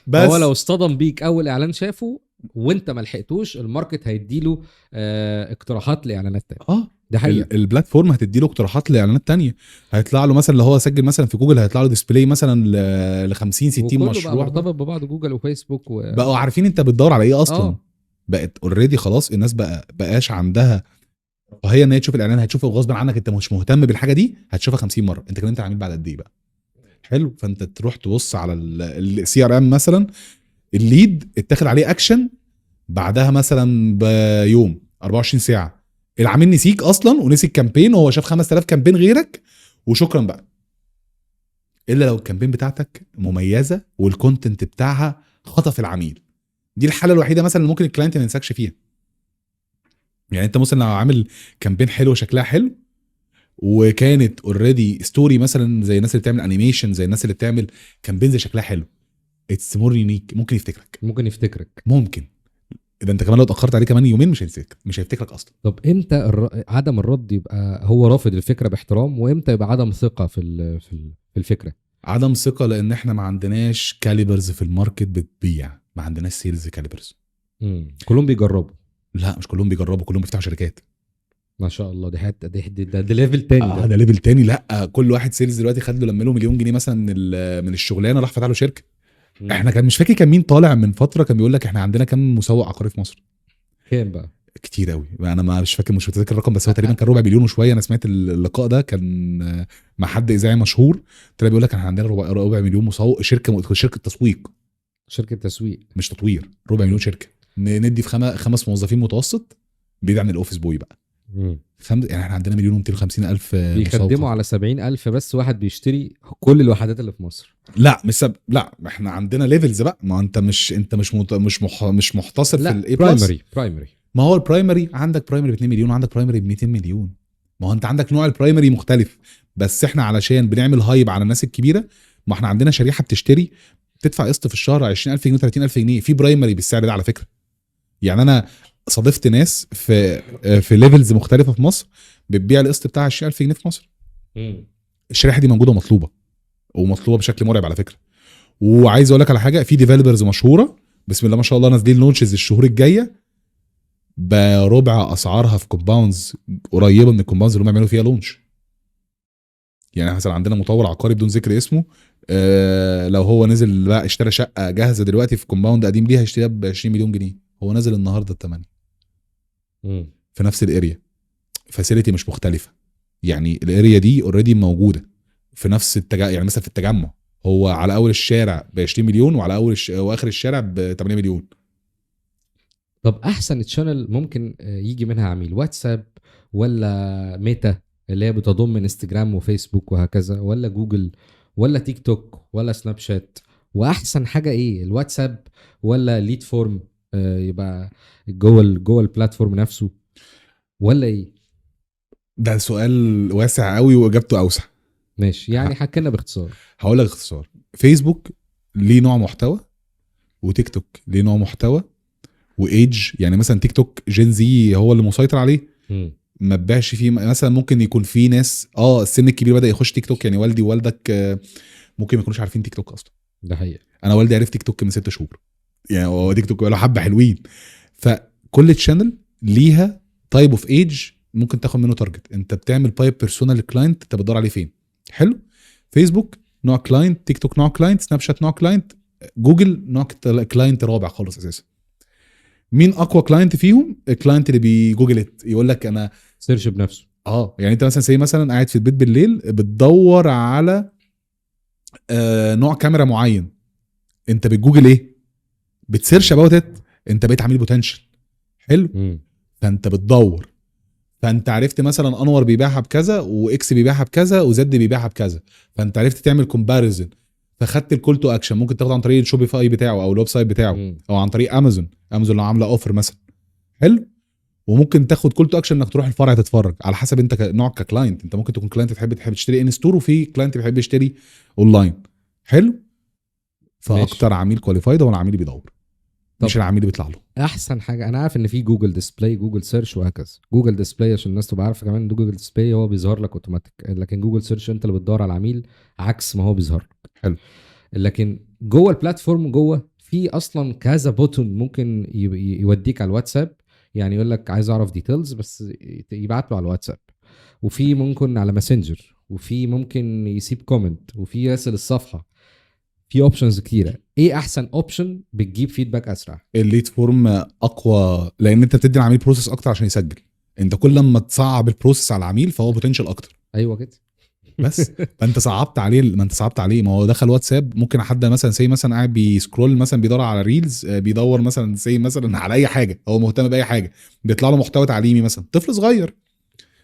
بس هو لو اصطدم بيك اول اعلان شافه وانت ما لحقتوش، الماركت هيديله اقتراحات لاعلانات تانية. ده حقيقة. البلاتفورم هتدي له اقتراحات لاعلانات تانية. هيطلع له مثلا اللي هو سجل مثلا في جوجل هيطلع له ديسبلاي مثلا ل 50 60 مشروع. بقى مرتبط ببعض جوجل وفيسبوك بقوا عارفين انت بتدور على ايه اصلا. بقت اوريدي خلاص الناس بقاش عندها وهي ان هي تشوف الاعلان، هتشوفه غصب عنك، انت مش مهتم بالحاجه دي هتشوفها 50 مره. انت كلمت العميل بعد قد ايه بقى؟ حلو. فانت تروح تبص على السي ار ام مثلا، الليد اتاخد عليه اكشن بعدها مثلا بيوم 24 ساعه، العميل نسيك اصلا ونسي الكامبين وهو شاف 5000 كامبين غيرك وشكرا بقى. الا لو الكامبين بتاعتك مميزه والكونتنت بتاعها خطف العميل، دي الحاله الوحيده مثلا اللي ممكن الكلاينت ما ينساكش فيها. يعني انت مثلا لو عامل كامبين حلو شكلها حلو وكانت اوريدي ستوري مثلا زي الناس اللي بتعمل انيميشن، زي الناس اللي بتعمل كامبين زي شكلها حلو، اتس مور يونيك، ممكن يفتكرك. ممكن اذا انت كمان لو اتاخرت عليه كمان يومين مش هيفتكرك اصلا. طب امتى عدم الرد يبقى هو رافض الفكره باحترام، وامتى يبقى عدم ثقه في الفكره؟ عدم ثقه لان احنا ما عندناش كاليبرز في الماركت بتبيع، ما عندناش سيلز كاليبرز. كلهم بيجربوا؟ لا مش كلهم بيجربوا، كلهم بيفتحوا شركات. ما شاء الله. دي حته ده ليفل تاني. ده ليفل تاني. لا كل واحد سيلز دلوقتي خد له لما له مليون جنيه مثلا من الشغلانه راح فتح له شركه. احنا كان مش فاكر كان مين طالع من فتره كان بيقول لك احنا عندنا كام مسوق عقاري في مصر. كام بقى؟ كتير قوي. انا مش فاكر الرقم، بس هو تقريبا كان 250 مليون وشويه. انا سمعت اللقاء ده كان مع حد اذاعي مشهور، طلع بيقول لك احنا عندنا 250 مليون مسوق، شركه تسويق مش تطوير. 250 مليون شركه ندي في 5 موظفين متوسط بعيد عن الاوفيس بوي بقى. يعني احنا عندنا 1,250,000 بيخدموا على 70,000 بس واحد بيشتري كل الوحدات اللي في مصر. لا احنا عندنا ليفلز بقى. ما انت مش محتصر في الاي برايمري. ما هو البرايمري عندك برايمري ب 2 مليون وعندك برايمري ب 200 مليون. ما هو انت عندك نوع البرايمري مختلف، بس احنا علشان بنعمل هايب على الناس الكبيره، ما احنا عندنا شريحه بتشتري تدفع قسط في الشهر 20,000 جنيه 30,000 جنيه في برايمري بالسعر ده على فكره. يعني انا صادفت ناس في ليفلز مختلفه في مصر بتبيع القسط بتاع 20,000 جنيه في مصر. الشريحه دي موجوده ومطلوبه بشكل مرعب على فكره. وعايز اقول لك على حاجه، في ديفلوبرز مشهوره بسم الله ما شاء الله نازلين لونشز الشهور الجايه بربع اسعارها في كومباوندز قريبه من الكومباوندز اللي هم بيعملوا فيها لونش. يعني مثلا عندنا مطور عقاري بدون ذكر اسمه، لو هو نزل بقى اشترى شقه جاهزه دلوقتي في كومباوند قديم ليها هيشتريها ب 20 مليون جنيه، هو نازل النهارده ب 8 في نفس الاريا. فاسيلتي مش مختلفه، يعني الاريا دي اوريدي موجوده في نفس يعني مثلا في التجمع هو على اول الشارع ب 20 مليون وعلى واخر الشارع ب 8 مليون. طب احسن تشانل ممكن يجي منها عميل واتساب ولا ميتا اللي هي بتضم انستجرام وفيسبوك وهكذا، ولا جوجل ولا تيك توك ولا سناب شات؟ واحسن حاجه ايه، الواتساب ولا ليد فورم يبقى جوه البلاتفورم نفسه، ولا ايه؟ ده سؤال واسع قوي واجابته اوسع. ماشي، يعني حكينا باختصار. هقول لك اختصار. فيسبوك ليه نوع محتوى، وتيك توك ليه نوع محتوى، وايدج. يعني مثلا تيك توك جين زي هو اللي مسيطر عليه، ما تبيعش فيه. مثلا ممكن يكون في ناس السن الكبير بدأ يخش تيك توك. يعني والدي ووالدك ممكن ما يكونوش عارفين تيك توك اصلا. ده حقيقة. انا والدي عرف تيك توك من 6 شهور، يعني هو تيك توك بقاله حبه حلوين. فكل تشانل ليها تايب اوف ايج ممكن تاخد منه تارجت. انت بتعمل بايب بيرسونا للكلاينت، انت بتدور عليه فين. حلو. فيسبوك نوع كلاينت، تيك توك نوع كلاينت، سناب شات نوع كلاينت، جوجل نوع كلاينت رابع خالص اساسا. مين اقوى كلاينت فيهم؟ الكلاينت اللي بيجوجل يقول لك انا سيرش بنفسه. يعني انت مثلا زي مثلا قاعد في البيت بالليل بتدور على نوع كاميرا معين، انت بتجوجل ايه؟ بتسيرش اباوت ات. انت بقيت عميل بوتنشال. حلو. فانت بتدور، فانت عرفت مثلا انور بيبيعها بكذا، واكس بيبيعها بكذا، وزد بيبيعها بكذا، فانت عرفت تعمل كومباريزن، فخدت الكول تو اكشن. ممكن تاخده عن طريق الشوبيفاي بتاعه او الويب سايت بتاعه، او عن طريق امازون لو عامله اوفر مثلا. حلو. وممكن تاخد كول تو اكشن انك تروح الفرع تتفرج، على حسب انت نوعك ككلاينت. انت ممكن تكون كلاينت تحب تشتري ان ستور، وفي كلاينت بيحب يشتري اونلاين. حلو. فاكتر عميل كواليفايد هو العميل اللي بيدور، مش العميل اللي بيطلع له. احسن حاجه انا عارف ان في جوجل ديسبلاي، جوجل سيرش، وهكذا. جوجل ديسبلاي عشان الناس تبقى عارفه كمان ان جوجل ديسبلاي هو بيظهر لك اوتوماتيك، لكن جوجل سيرش انت اللي بتدور على العميل عكس ما هو بيظهر لك. حلو. لكن جوه البلاتفورم جوه في اصلا كذا بوتون ممكن يوديك على الواتساب، يعني يقول لك عايز اعرف ديتيلز بس يبعت له على الواتساب، وفي ممكن على ماسنجر، وفي ممكن يسيب كومنت، وفي يرسل الصفحه. في اوبشنز كتيره. ايه احسن اوبشن بتجيب فيدباك اسرع؟ الليد فورم اقوى، لان انت بتدي العميل بروسيس اكتر عشان يسجل. انت كل ما تصعب البروسيس على العميل فهو بوتنشال اكتر. ايوه كده. بس فانت صعبت عليه. ما هو دخل واتساب، ممكن حد مثلا مثلا قاعد بيسكرول مثلا بيدور على ريلز، بيدور مثلا مثلا على اي حاجه، هو مهتم باي حاجه، بيطلع له محتوى تعليمي مثلا. طفل صغير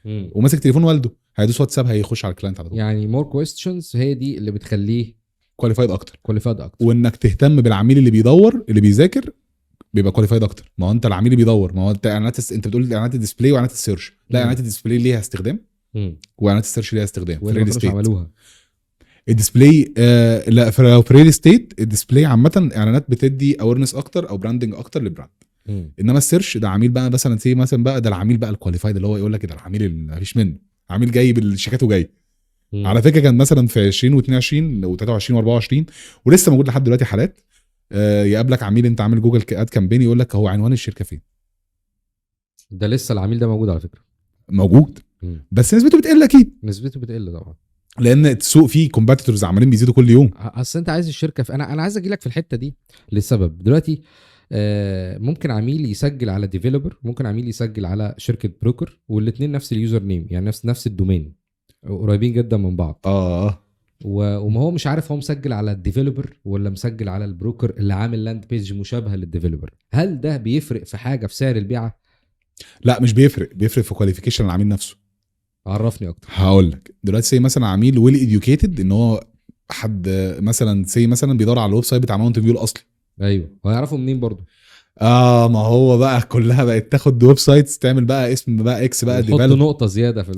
وماسك تليفون والده، هيدوس واتساب هيخش على الكلاينت على طول. يعني مور كويستشنز هي دي اللي بتخليه كواليفايد اكتر. وانك تهتم بالعميل اللي بيدور، اللي بيذاكر، بيبقى كواليفايد اكتر. ما هو انت العميل اللي بيدور، ما هو انت اعلانات، انت بتقول اعلانات الديسبلاي واعلانات السيرش. لا، اعلانات الديسبلاي ليها استخدام، واعلانات السيرش ليها استخدام. في الريل استيت عملوها الديسبلاي لا، في الريل استيت الديسبلاي عامه اعلانات بتدي اويرنس اكتر او براندنج اكتر للبراند. انما السيرش ده عميل بقى مثلا مثلا بقى ده العميل بقى الكواليفايد، اللي هو يقول لك ده العميل اللي مفيش منه، عميل جاي بالشيكات وجاي. على فكره كان مثلا في 2022 و23 و24 ولسه موجود لحد دلوقتي حالات يقابلك عميل انت عامل جوجل اد كامبين، يقول لك هو عنوان الشركه فين. ده لسه العميل ده موجود على فكره؟ موجود. بس نسبته بتقل اكيد. نسبته بتقل طبعا، لان السوق فيه كومبيتيتورز عمالين بيزيدوا كل يوم. اصل انت عايز الشركه انا عايز اجي لك في الحته دي لسبب. دلوقتي ممكن عميل يسجل على ديفلوبر، ممكن عميل يسجل على شركه بروكر، والاثنين نفس اليوزر نيم، يعني نفس الدومين، قريبين جدا من بعض. وما هو مش عارف هو مسجل على الديفلوبر ولا مسجل على البروكر اللي عامل لاند بيج مشابهه للديفلوبر. هل ده بيفرق في حاجه في سعر البيعه؟ لا، مش بيفرق في كواليفيكيشن العميل نفسه. عرفني اكتر. هقول لك دلوقتي مثلا عميل ويل اديوكيتد، ان هو حد مثلا مثلا بيدور على الويب سايت بتاع ماونتن فيو الاصلي. ايوه، هيعرفوا منين برضو؟ ما هو بقى كلها بقت تاخد ويب سايتس، تعمل بقى اسم بقى اكس بقى ديفلوبر، نقطه زياده في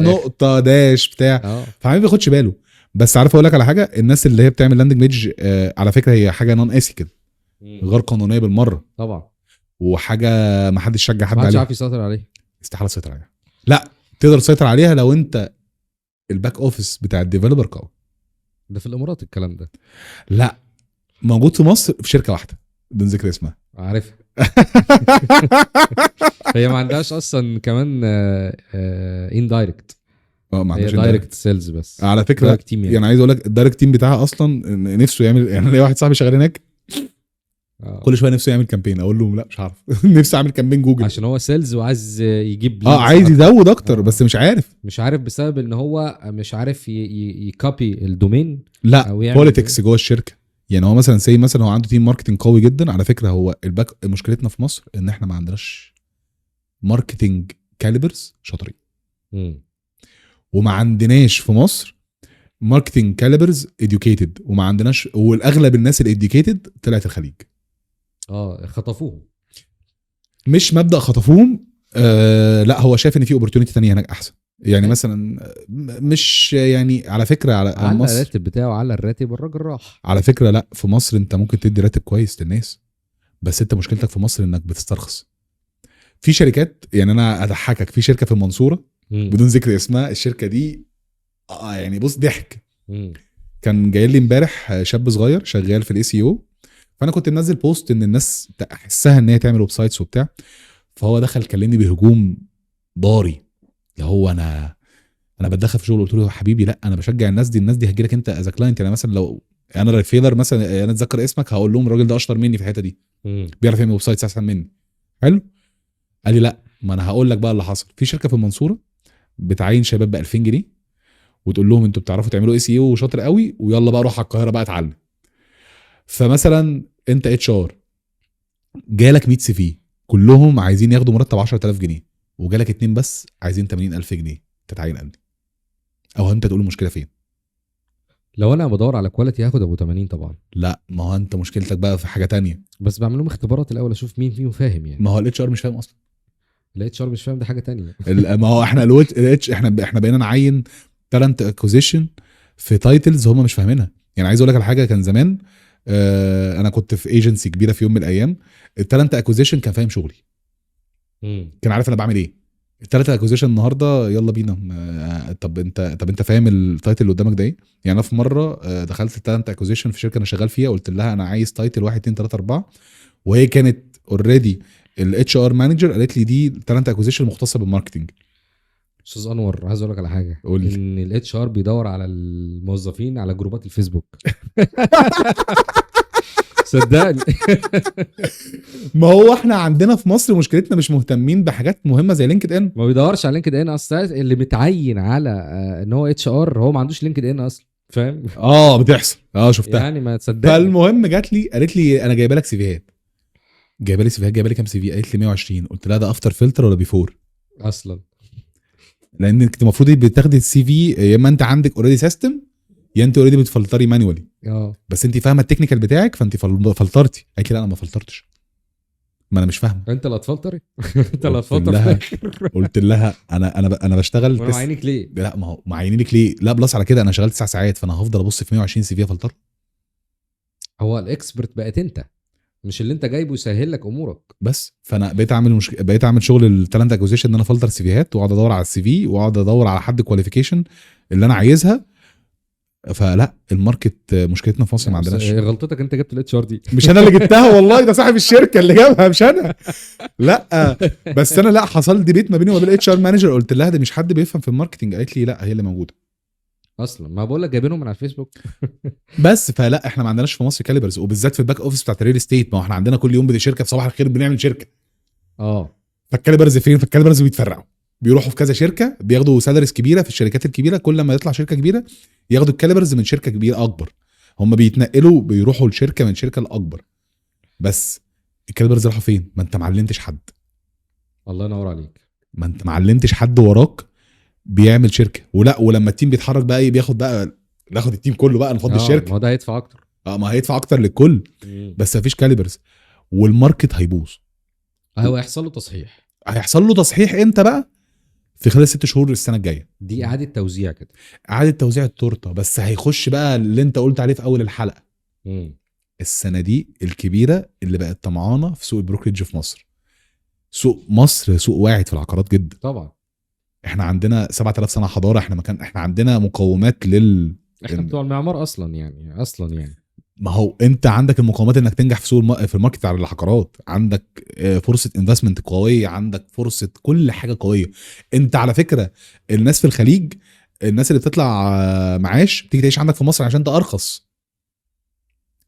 نقطه داش بتاع. فما بياخدش باله. بس عارف اقول لك على حاجه، الناس اللي هي بتعمل لاندنج بيج على فكره هي حاجه نون ايثيكال، غير قانونيه بالمره طبعا، وحاجه ما حدش يشجع حد عليها، ما حدش عارف يسيطر عليها. استحاله تسيطر عليها. لا، تقدر تسيطر عليها لو انت الباك اوفيس بتاع الديفلوبر قوي. ده في الامارات الكلام ده؟ لا، موجود في مصر في شركه واحده بدون ذكر اسمها. عارفها. هي ما عندهاش اصلا كمان اندايركت. ما عندهاش دايركت سيلز بس على فكره. يعني عايز اقول لك الدايركت تيم بتاعها اصلا نفسه يعمل، يعني ليه واحد صاحبي شغال هناك كل شويه نفسه يعمل كامبين، اقول له لا مش عارف. نفسه اعمل كامبين جوجل عشان هو سيلز وعايز يجيب عايز يزود اكتر بس مش عارف بسبب ان هو مش عارف يكوبي الدومين. لا، بوليتكس جوه الشركه. يعني هو مثلا مثلا هو عنده تيم ماركتنج قوي جدا. على فكره هو مشكلتنا في مصر ان احنا ما عندناش ماركتنج كاليبرز شاطرين، وما عندناش في مصر ماركتنج كاليبرز اديوكيتد، وما عندناش، والاغلب الناس الاديوكيتد طلعت الخليج. خطفوهم. مش مبدأ خطفوهم، لا، هو شايف ان في اوبورتونيتي تانية هناك احسن. يعني مثلا مش يعني على فكره على على مصر، الراتب بتاعه، على الراتب الراجل راح. على فكره لا، في مصر انت ممكن تدي راتب كويس للناس، بس انت مشكلتك في مصر انك بتسترخص. في شركات، يعني انا اضحكك، في شركه في المنصوره مم. بدون ذكر اسمها، الشركه دي يعني بص ضحك. مم. كان جاي لي امبارح شاب صغير شغال في الاي سي او، فانا كنت منزل بوست ان الناس احسها ان هي تعمل ويب سايتس وبتاع، فهو دخل كلمني بهجوم ضاري، اللي هو انا بتدخل في شغل. قلت له يا حبيبي لا، انا بشجع الناس دي، الناس دي هتجي لك انت از كلاينت. يعني مثلا لو انا ريفيلر مثلا، انا اتذكر اسمك، هقول لهم الراجل ده اشطر مني في الحته دي، مم. بيعرف يعمل ويب سايتس احسن مني. حلو. قال لي لا، ما انا هقول لك بقى اللي حصل. في شركه في المنصوره بتعين شباب ب 2000 جنيه، وتقول لهم انتوا بتعرفوا تعملوا اي سي او وشاطر قوي، ويلا بقى روح على القاهره بقى اتعلم. فمثلا انت اتش ار، جالك 100 سي في كلهم عايزين ياخدوا مرتب 10000 جنيه، وجالك اتنين بس عايزين 80000 جنيه، تتعين قد إيه؟ او انت تقول المشكله فين؟ لو انا بدور على كواليتي هاخد ابو 80 طبعا. لا، ما هو انت مشكلتك بقى في حاجه تانية. بس بعمل لهم اختبارات الاول اشوف مين فيهم فاهم يعني. ما هو الاتش ار مش فاهم اصلا. الاتش ار مش فاهم، ده حاجه تانية. ما هو احنا الاتش احنا بقينا نعين تالنت اكوزيشن في تايتلز هم مش فاهمينها. يعني عايز اقول لك على حاجه، كان زمان انا كنت في ايجنسي كبيره في يوم من الايام، التالنت اكوزيشن كان فاهم شغلي، مم. كان عارف انا بعمل ايه. التالنت اكوزيشن النهارده يلا بينا، طب انت فاهم التايتل اللي قدامك ده ايه؟ يعني انا في مره دخلت التالنت اكوزيشن في شركه انا شغال فيها، قلت لها انا عايز تايتل 1 2 3 4، وهي كانت اوريدي الاتش ار مانجر، قالت لي دي تالنت اكوزيشن مختصه بالماركتنج. استاذ انور، عايز اقول لك على حاجه، قول لي. ان الاتش ار بيدور على الموظفين على جروبات الفيسبوك. صدقني. ما هو احنا عندنا في مصر مشكلتنا مش مهتمين بحاجات مهمه زي لينكد ان. ما بيدورش على لينكد ان اصلا، اللي متعين على ان هو اتش ار هو ما عندوش لينكد ان اصلا، فاهم؟ بتحصل، شفتها. يعني ما تصدقني. فالمهم جات لي قالت لي انا جايبه لك سيفيهات، جايبه لي كام سي في؟ قالت لي 120. قلت لها ده افتر فلتر ولا بيفور؟ اصلا لان انت المفروض بتاخدي السي في يا اما انت عندك اوريدي سيستم، يا انت اوريدي بتفلتري مانوالي، اه بس انت فاهمه التكنيكال بتاعك فانت فلترتي. قالت لي لا انا ما فلترتش، ما انا مش فاهمه. انت اللي هتفلتر. انت اللي قلت هتفلتر في لها الآخر. قلت لها انا بشتغل وانا معينك ليه؟ لا، ما هو معينينك ليه؟ لا بلس على كده انا شغال 9 ساعات، فانا هفضل ابص في 120 سي في افلتر؟ هو الاكسبرت بقت انت، مش اللي انت جايبه يسهل لك امورك. بس فانا بقيت اعمل شغل التالنت اكوزيشن، ان انا افلتر سيفيهات واقعد ادور على السي في واقعد ادور على حد كواليفيكيشن اللي انا عايزها. فلا، الماركت مشكلتنا في مصر ما عندناش. غلطتك انت جبت الاتش ار دي. مش انا اللي جبتها والله، ده صاحب الشركه اللي جابها مش انا. لا بس انا لا، حصل ديبيت ما بيني وما بين الاتش ار مانجر، قلت لها ده مش حد بيفهم في الماركتنج، قالت لي لا هي اللي موجوده. اصلا ما بقول لك جايبينهم من على الفيسبوك. بس فلا، احنا ما عندناش في مصر كاليبرز، وبالذات في الباك اوفيس بتاعت الريل استيت. ما هو احنا عندنا كل يوم بدي شركه، في صباح الخير بنعمل شركه. اه فالكاليبرز فين؟ فالكاليبرز بيتفرعوا، بيروحوا في كذا شركه، بياخدوا سالاريز كبيره في الشركات الكبيره، كل ما يطلع شركه كبيره ياخدوا الكاليبرز من شركه كبيره اكبر. هم بيتنقلوا، بيروحوا لشركه من شركه لاكبر. بس الكاليبرز راحوا فين؟ ما انت معلمتش حد، الله ينور عليك. ما انت معلمتش حد وراك بيعمل شركه. ولا ولما التيم بيتحرك بقى ايه؟ بياخد التيم كله بقى، نفضي ما الشركه. هو ده هيدفع اكتر. ما هيدفع اكتر للكل، بس مفيش كاليبرز، والماركت هيبوظ. هو هيحصل له تصحيح. هيحصل له تصحيح امتى بقى؟ في خلال 6 شهور السنه الجايه. دي اعاده توزيع كده. اعاده توزيع التورته. بس هيخش بقى اللي انت قلت عليه في اول الحلقه، مم. الصناديق الكبيره اللي بقت طمعانه في سوق البروكريدج في مصر. سوق مصر سوق واعد في العقارات جدا. طبعا احنا عندنا 7000 سنه حضاره، احنا عندنا مقومات احنا بتوع المعمار اصلا يعني. ما هو انت عندك المقومات انك تنجح في سوق في الماركت على العقارات، عندك فرصه انفستمنت قويه، عندك فرصه كل حاجه قويه. انت على فكره الناس في الخليج، الناس اللي بتطلع معاش بتيجي تعيش عندك في مصر عشان ده ارخص،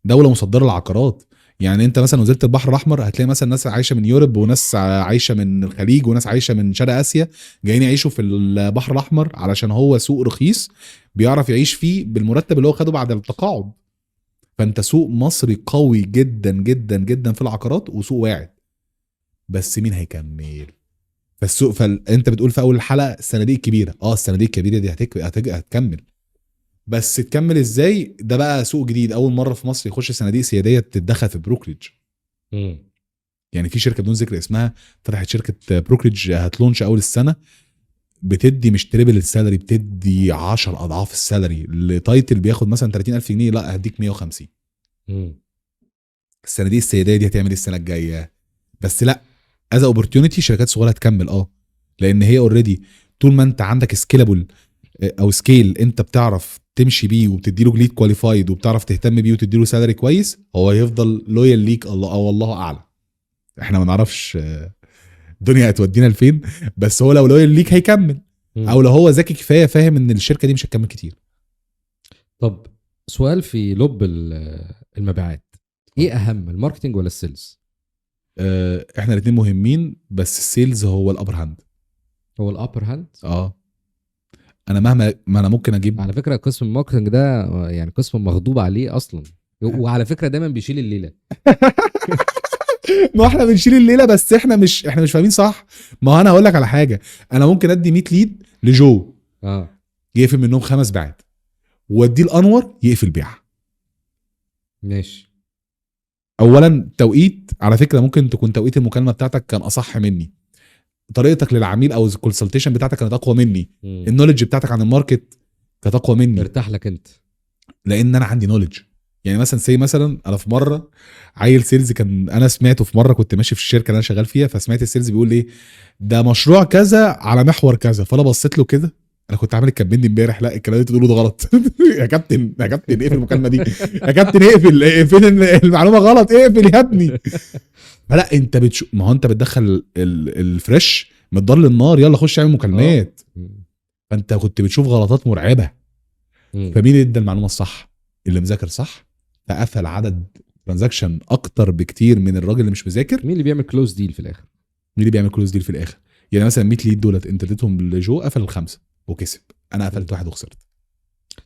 دوله مصدره العقارات. يعني انت مثلا نزلت البحر الاحمر هتلاقي مثلا ناس عايشه من يوروب، وناس عايشه من الخليج، وناس عايشه من شرق اسيا، جايين يعيشوا في البحر الاحمر علشان هو سوق رخيص بيعرف يعيش فيه بالمرتب اللي هو خده بعد التقاعد. فانت سوق مصري قوي جدا جدا جدا في العقارات، وسوق واعد. بس مين هيكمل؟ فانت بتقول في اول الحلقه الصناديق الكبيره، الصناديق الكبيره دي هتكمل، بس تكمل ازاي؟ ده بقى سوق جديد، اول مره في مصر يخش صناديق سياديه تتدخل في بروكريدج. يعني في شركه بدون ذكر اسمها فتحت شركه بروكريدج، هتلونش اول السنه بتدي مش تريبل السالري، بتدي 10 اضعاف السالري لتايتل بياخد مثلا 30,000 جنيه، لا هديك 150. السنه دي السيديه دي هتعمل السنه الجايه، بس لا از اوبورتيونيتي شركات صغيره هتكمل لان هي اوريدي طول ما انت عندك سكيلابل او سكيل انت بتعرف تمشي بيه وبتدي له جليد كواليفايد وبتعرف تهتم بيه وتدي له سالري كويس، هو هيفضل لويال ليك الله او الله اعلم. احنا ما نعرفش الدنيا هتودينا لفين، بس هو لو لويال ليك هيكمل، او لو هو ذكي كفايه فاهم ان الشركه دي مش هتكمل كتير. طب سؤال في لب المبيعات، ايه اهم الماركتنج ولا السيلز؟ احنا الاثنين مهمين، بس السيلز هو الابر هاند. هو الابر هاند. انا مهما ما انا ممكن اجيب على فكره قسم الماركتنج ده يعني قسم مغضوب عليه اصلا، وعلى فكره دايما بيشيل الليله. ما احنا بنشيل الليله، بس احنا مش فاهمين صح. ما هو انا هقول لك على حاجه، انا ممكن ادي 100 ليد لجو يقفل منهم 5 بيعات، واديه الانور يقفل بيع. ماشي. اولا توقيت، على فكره ممكن تكون توقيت المكالمه بتاعتك كان اصح مني، طريقتك للعميل او الكونسلتيشن بتاعتك كانت اقوى مني، النولج بتاعتك عن الماركت كانت اقوى مني، ارتاح لك انت لان انا عندي نولج. يعني مثلا انا في مره عيل سيلز كان انا سمعته في مره، كنت ماشي في الشركه اللي انا شغال فيها، فسمعت السيلز بيقول ايه ده مشروع كذا على محور كذا، فانا بصيت له كده، انا كنت عامل الكامبين دي امبارح، لا الكلام اللي تقوله ده غلط. يا كابتن اقفل المكالمه دي، يا كابتن اقفل فين المعلومه غلط، اقفل يا ابني. فلا انت ما هو انت بتدخل الفريش من الدار للنار، يلا خش اعمل مكالمات. فانت كنت بتشوف غلطات مرعبه. فمين ادى المعلومه الصح؟ اللي مذاكر صح، فقفل عدد ترانزاكشن اكتر بكتير من الراجل اللي مش مذاكر. مين اللي بيعمل كلوز ديل في الاخر؟ يعني مثلا 100 ليد دولت انت اديتهم لجو، قفل ال5 وكسب، انا قفلت 1 وخسرت.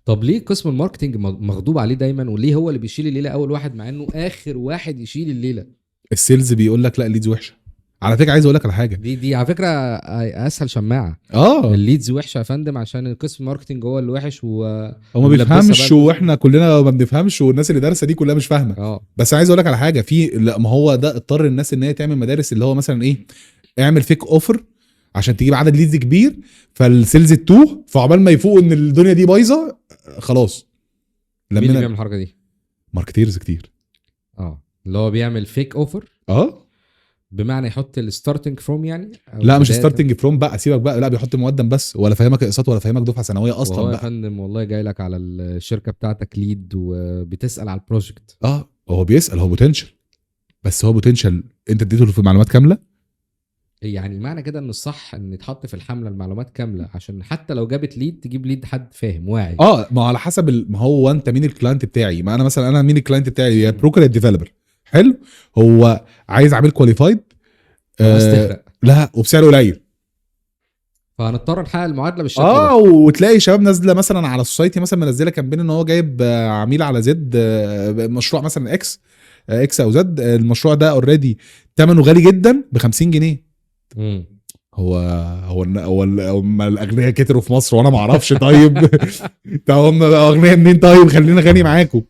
طب ليه قسم الماركتنج مغضوب عليه دايما، وليه هو اللي بيشيل الليله اول واحد مع انه اخر واحد يشيل الليله؟ السيلز بيقول لك لا الليدز وحشه. على فكره عايز اقول لك على حاجه، دي على فكره اسهل شماعه. الليدز وحشه يا فندم عشان القسم ماركتنج هو اللي وحش هو ما بيفهمش، واحنا كلنا ما بنفهمش، والناس اللي دارسه دي كلها مش فاهمه. بس عايز اقول لك على حاجه، لا ما هو ده اضطر الناس ان هي تعمل مدارس، اللي هو مثلا ايه، اعمل فيك اوفر عشان تجيب عدد ليدز كبير، فالسيلز التوه، فعقبال ما يفوقوا ان الدنيا دي بايظه خلاص. مين اللي بيعمل الحركه دي؟ ماركتيرز كتير. اللي هو بيعمل فيك اوفر. بمعنى يحط الستارتنج فروم يعني، لا مش ستارتنج فروم بقى، سيبك بقى، لا بيحط مقدم بس، ولا فاهمك اقساط ولا فاهمك دفعه سنويه اصلا بقى. يا فندم والله جاي لك على الشركه بتاعتك ليد وبتسال على البروجكت. هو بيسال، هو بوتنشال، بس هو بوتنشال انت اديته في معلومات كامله. يعني معنى كده ان الصح ان يتحط في الحمله المعلومات كامله، عشان حتى لو جابت ليد تجيب ليد حد فاهم واعي. ما على حسب ما هو انت مين الكلاينت بتاعي. ما انا مثلا انا مين الكلاينت بتاعي؟ يا بروكر يا ديفلوبر. حلو، هو عايز عميل كواليفايد لا وبسعر قليل، فهنضطر نحقق المعادله بالشكل ده. وتلاقي شباب نازله مثلا على السوسايتي مثلا منزله كامبين ان هو جايب عميل على زد، مشروع مثلا اكس او زد، المشروع ده اوريدي ثمنه غالي جدا ب50 جنيه. هو الاغنياء كتروا في مصر وانا ما اعرفش. طيب هم اغنياء منين؟ طيب خلينا غني معاكم.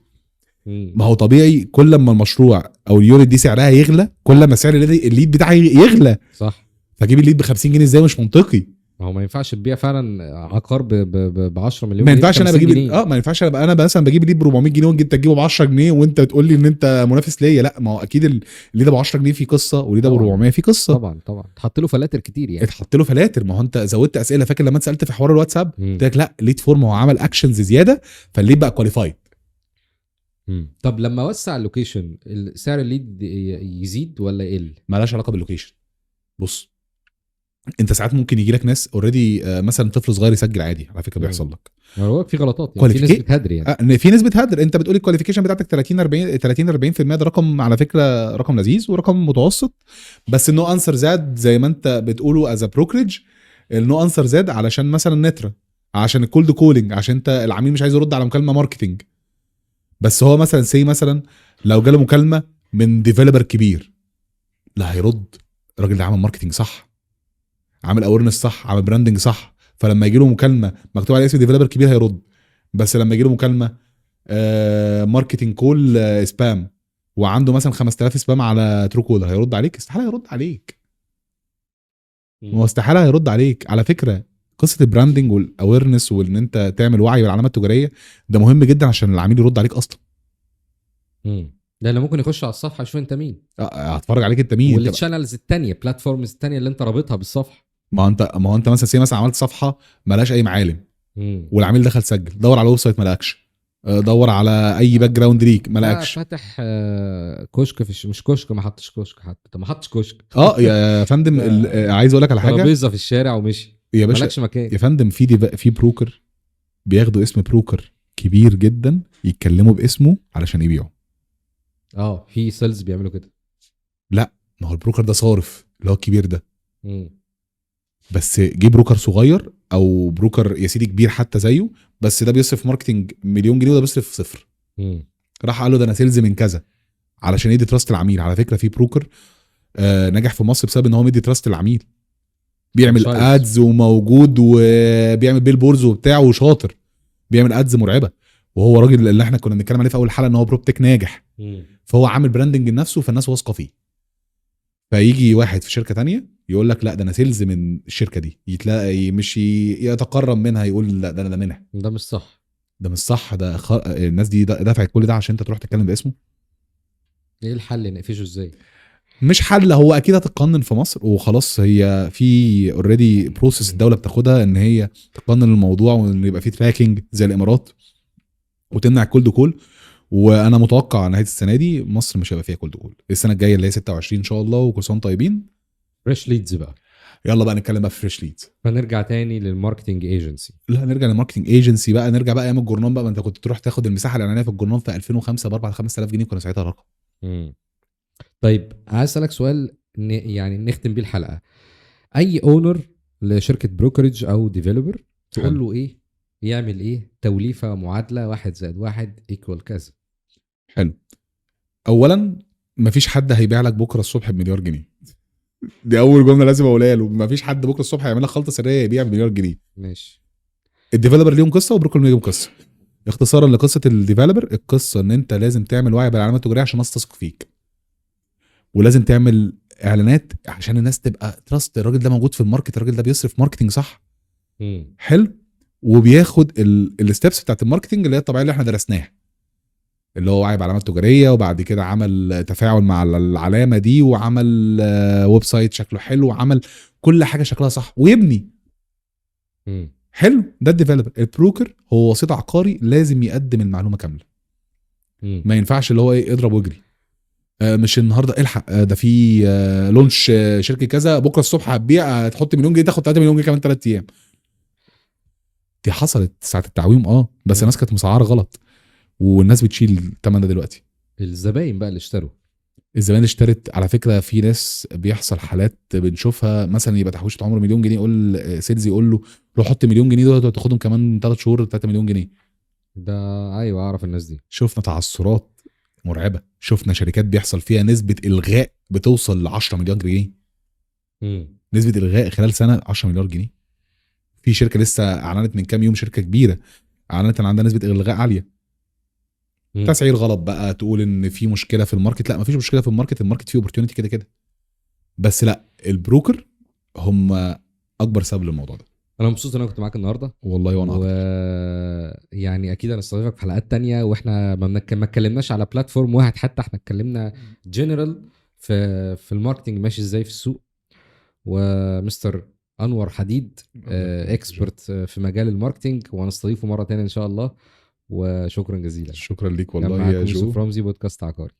ما هو طبيعي كل ما المشروع او اليونت دي سعرها يغلى، كل ما سعر الليد بتاعي يغلى. صح. فاجيب الليد ب50 جنيه ازاي؟ مش منطقي. ما هو ما ينفعش تبيع فعلا عقار ب 10 مليون. ما ينفعش انا بجيب ما ينفعش انا مثلا بجيب ليد ب 400 جنيه وانت تجيبه ب 10 جنيه وانت تقول لي ان انت منافس ليا. لا ما هو اكيد اللي ده ب 10 جنيه في قصه، واللي ده ب 400 في قصه. طبعا اتحط له فلاتر كتير يعني. اتحط له فلاتر. ما هو انت زودت اسئله. فاكر لما انت سالت في حوار الواتساب قلت لك لا ليد فورم هو عمل اكشنز زياده، فالليد بقى كواليفايد. طب لما اوسع اللوكيشن سعر الليد يزيد ولا يقل؟ مالهاش علاقه باللوكيشن. بص انت ساعات ممكن يجي لك ناس اوريدي، مثلا طفل صغير يسجل عادي، على فكره بيحصل لك. هو في غلطات يعني، في نسبه هدر يعني. في نسبه هدر. انت بتقولي الكواليفيكيشن بتاعتك 30-40%، ده رقم على فكره رقم لذيذ ورقم متوسط. بس النو انسر زاد زي ما انت بتقوله از بروكريج. النو انسر زاد علشان مثلا نترا، عشان الكولد كولينج، عشان انت العميل مش عايز يرد على مكالمه ماركتنج. بس هو مثلا مثلا لو جاله مكالمه من ديفلوبر كبير، لا هيرد. الراجل ده عمل ماركتنج صح، عامل اورنس صح، عامل براندنج صح. فلما يجي له مكالمه مكتوب عليها اسم ديفلوبر كبير هيرد. بس لما يجي له مكالمه ماركتنج كول سبام، وعنده مثلا 5000 سبام على ترو كولر، هيرد عليك؟ استحاله يرد عليك. هو استحاله هيرد عليك. على فكره قصه البراندنج والاويرنس وان انت تعمل وعي بالعلامه التجاريه ده مهم جدا عشان العميل يرد عليك اصلا. لانه ممكن يخش على الصفحه يشوف انت مين، هتفرج عليك انت مين. انت والتشانلز التانية، بلاتفورمز التانية اللي انت رابطها بالصفحه. ما هو انت مثلا عملت صفحه ملهاش اي معالم والعميل دخل سجل، دور على ويب سايت ما لقاكش، دور على اي باك جراوند ليك ما لقاكش. فاتح كشك في مش كشك، ما حطش كشك، حتى ما حطش كشك. يا فندم عايز اقول لك على حاجه. ترابيزه في الشارع ومشي يا باشا مالكش مكان. يا فندم في بروكر بياخدوا اسم بروكر كبير جدا يتكلموا باسمه علشان يبيعوا. في سيلز بيعملوا كده. لا، ما هو البروكر ده صارف اللي هو الكبير ده. مم. بس جه بروكر صغير او بروكر يا سيدي كبير حتى زيه، بس ده بيصرف ماركتنج مليون جنيه وده بيصرف صفر. راح قال له ده انا سيلز من كذا علشان يدي تراست العميل. على فكره في بروكر نجح في مصر بسبب ان هو مدي تراست العميل، بيعمل ادز وموجود وبيعمل بيل بورز وبتاع وشاطر، بيعمل ادز مرعبه، وهو راجل اللي احنا كنا بنتكلم عليه في اول حلقه ان هو بروبتك ناجح. فهو عامل براندنج لنفسه فالناس واثقه فيه. فيجي واحد في شركه تانية يقول لك لا ده انا سيلز من الشركه دي، يتلاقي مش يتقرب منها يقول لا ده انا منها. ده مش صح. ده مش صح. الناس دي دفعت كل ده عشان انت تروح تتكلم باسمه. ايه الحل نقفشه ازاي؟ مش حل، هو اكيد هتقنن في مصر وخلاص. هي في اوريدي بروسيس الدوله بتاخدها ان هي تقنن الموضوع وان يبقى في تراكنج زي الامارات وتمنع الكولد كول. وانا متوقع نهايه السنه دي مصر مش هيبقى فيها كولد كول. السنه الجايه اللي هي 26 ان شاء الله، وكل سنه طيبين. فريش ليدز بقى. يلا بقى نتكلم بقى في فريش ليدز. فنرجع تاني للماركتنج ايجنسي. لا نرجع للماركتنج ايجنسي بقى. نرجع بقى ايام الجورنال بقى. ما انت كنت تروح تاخد المساحه الاعلانيه في الجورنال في 2005 ب 4 5000 جنيه، كنا ساعتها رقم. طيب عايز اسالك سؤال يعني نختم بيه الحلقه. اي اونر لشركه بروكرج او ديفلوبر تقول له ايه يعمل؟ ايه توليفه معادله 1+1 = كذا؟ حلو. اولا مفيش حد هيبيع لك بكره الصبح بمليار جنيه. دي اول جمله لازم اقولها له. مفيش حد بكره الصبح هيعمل لك خلطه سريه يبيع بمليار جنيه. ماشي. الديفلوبر ليهم قصه وبروكر ليهم قصه. اختصارا لقصه الديفلوبر، القصه ان انت لازم تعمل وعي بالعلامات التجاريه عشان الناس تثق فيك، ولازم تعمل اعلانات عشان الناس تبقى تراست الراجل ده موجود في الماركت، الراجل ده بيصرف ماركتنج صح. حلو. وبياخد الستبس بتاعت الماركتنج اللي هي الطبيعيه اللي احنا درسناها، اللي هو وعي بعلامات تجاريه، وبعد كده عمل تفاعل مع العلامه دي، وعمل ويب سايت شكله حلو، وعمل كل حاجه شكلها صح ويبني. حلو. ده الديفلوبر. البروكر هو وسيط عقاري، لازم يقدم المعلومه كامله. ما ينفعش اللي هو ايه اضرب واجري. مش النهارده الحق ده في لونش شركه كذا بكره الصبح هتبيع، هتحط مليون جنيه تاخد 3 مليون جنيه كمان 3 ايام. دي حصلت ساعه التعويم بس الناس كانت مسعره غلط والناس بتشيل الثمن ده دلوقتي. الزباين بقى اللي اشتروا، الزباين اشترت. على فكره في ناس بيحصل حالات بنشوفها مثلا يبقى تحويشه عمره مليون جنيه، يقول سيلز يقول له روح حط مليون جنيه دول تاخدهم كمان 3 شهور 3 مليون جنيه. ده ايوه اعرف الناس دي. شفنا تعثرات مرعبه، شفنا شركات بيحصل فيها نسبه الغاء بتوصل ل 10 مليار جنيه. نسبه الغاء خلال سنه 10 مليار جنيه. في شركه لسه اعلنت من كام يوم، شركه كبيره اعلنت ان عندها نسبه الغاء عاليه. تسعير غلط بقى، تقول ان في مشكله في الماركت. لا، مفيش مشكله في الماركت. الماركت فيه اوبورتيونيتي كده كده. بس لا، البروكر هم اكبر سبب للموضوع ده. انا مبسوط ان انا كنت معاك النهارده والله. وانا يعني اكيد هنستضيفك في حلقات تانية، واحنا ما اتكلمناش على بلاتفورم واحد حتى، احنا اتكلمنا جنرال في الماركتنج ماشي ازاي في السوق. ومستر انور حديد اكسبرت في مجال الماركتنج، وهنستضيفه مره تانية ان شاء الله. وشكرا جزيلا. شكرا ليك والله يا جو. يوسف رمزي، بودكاست عقاري.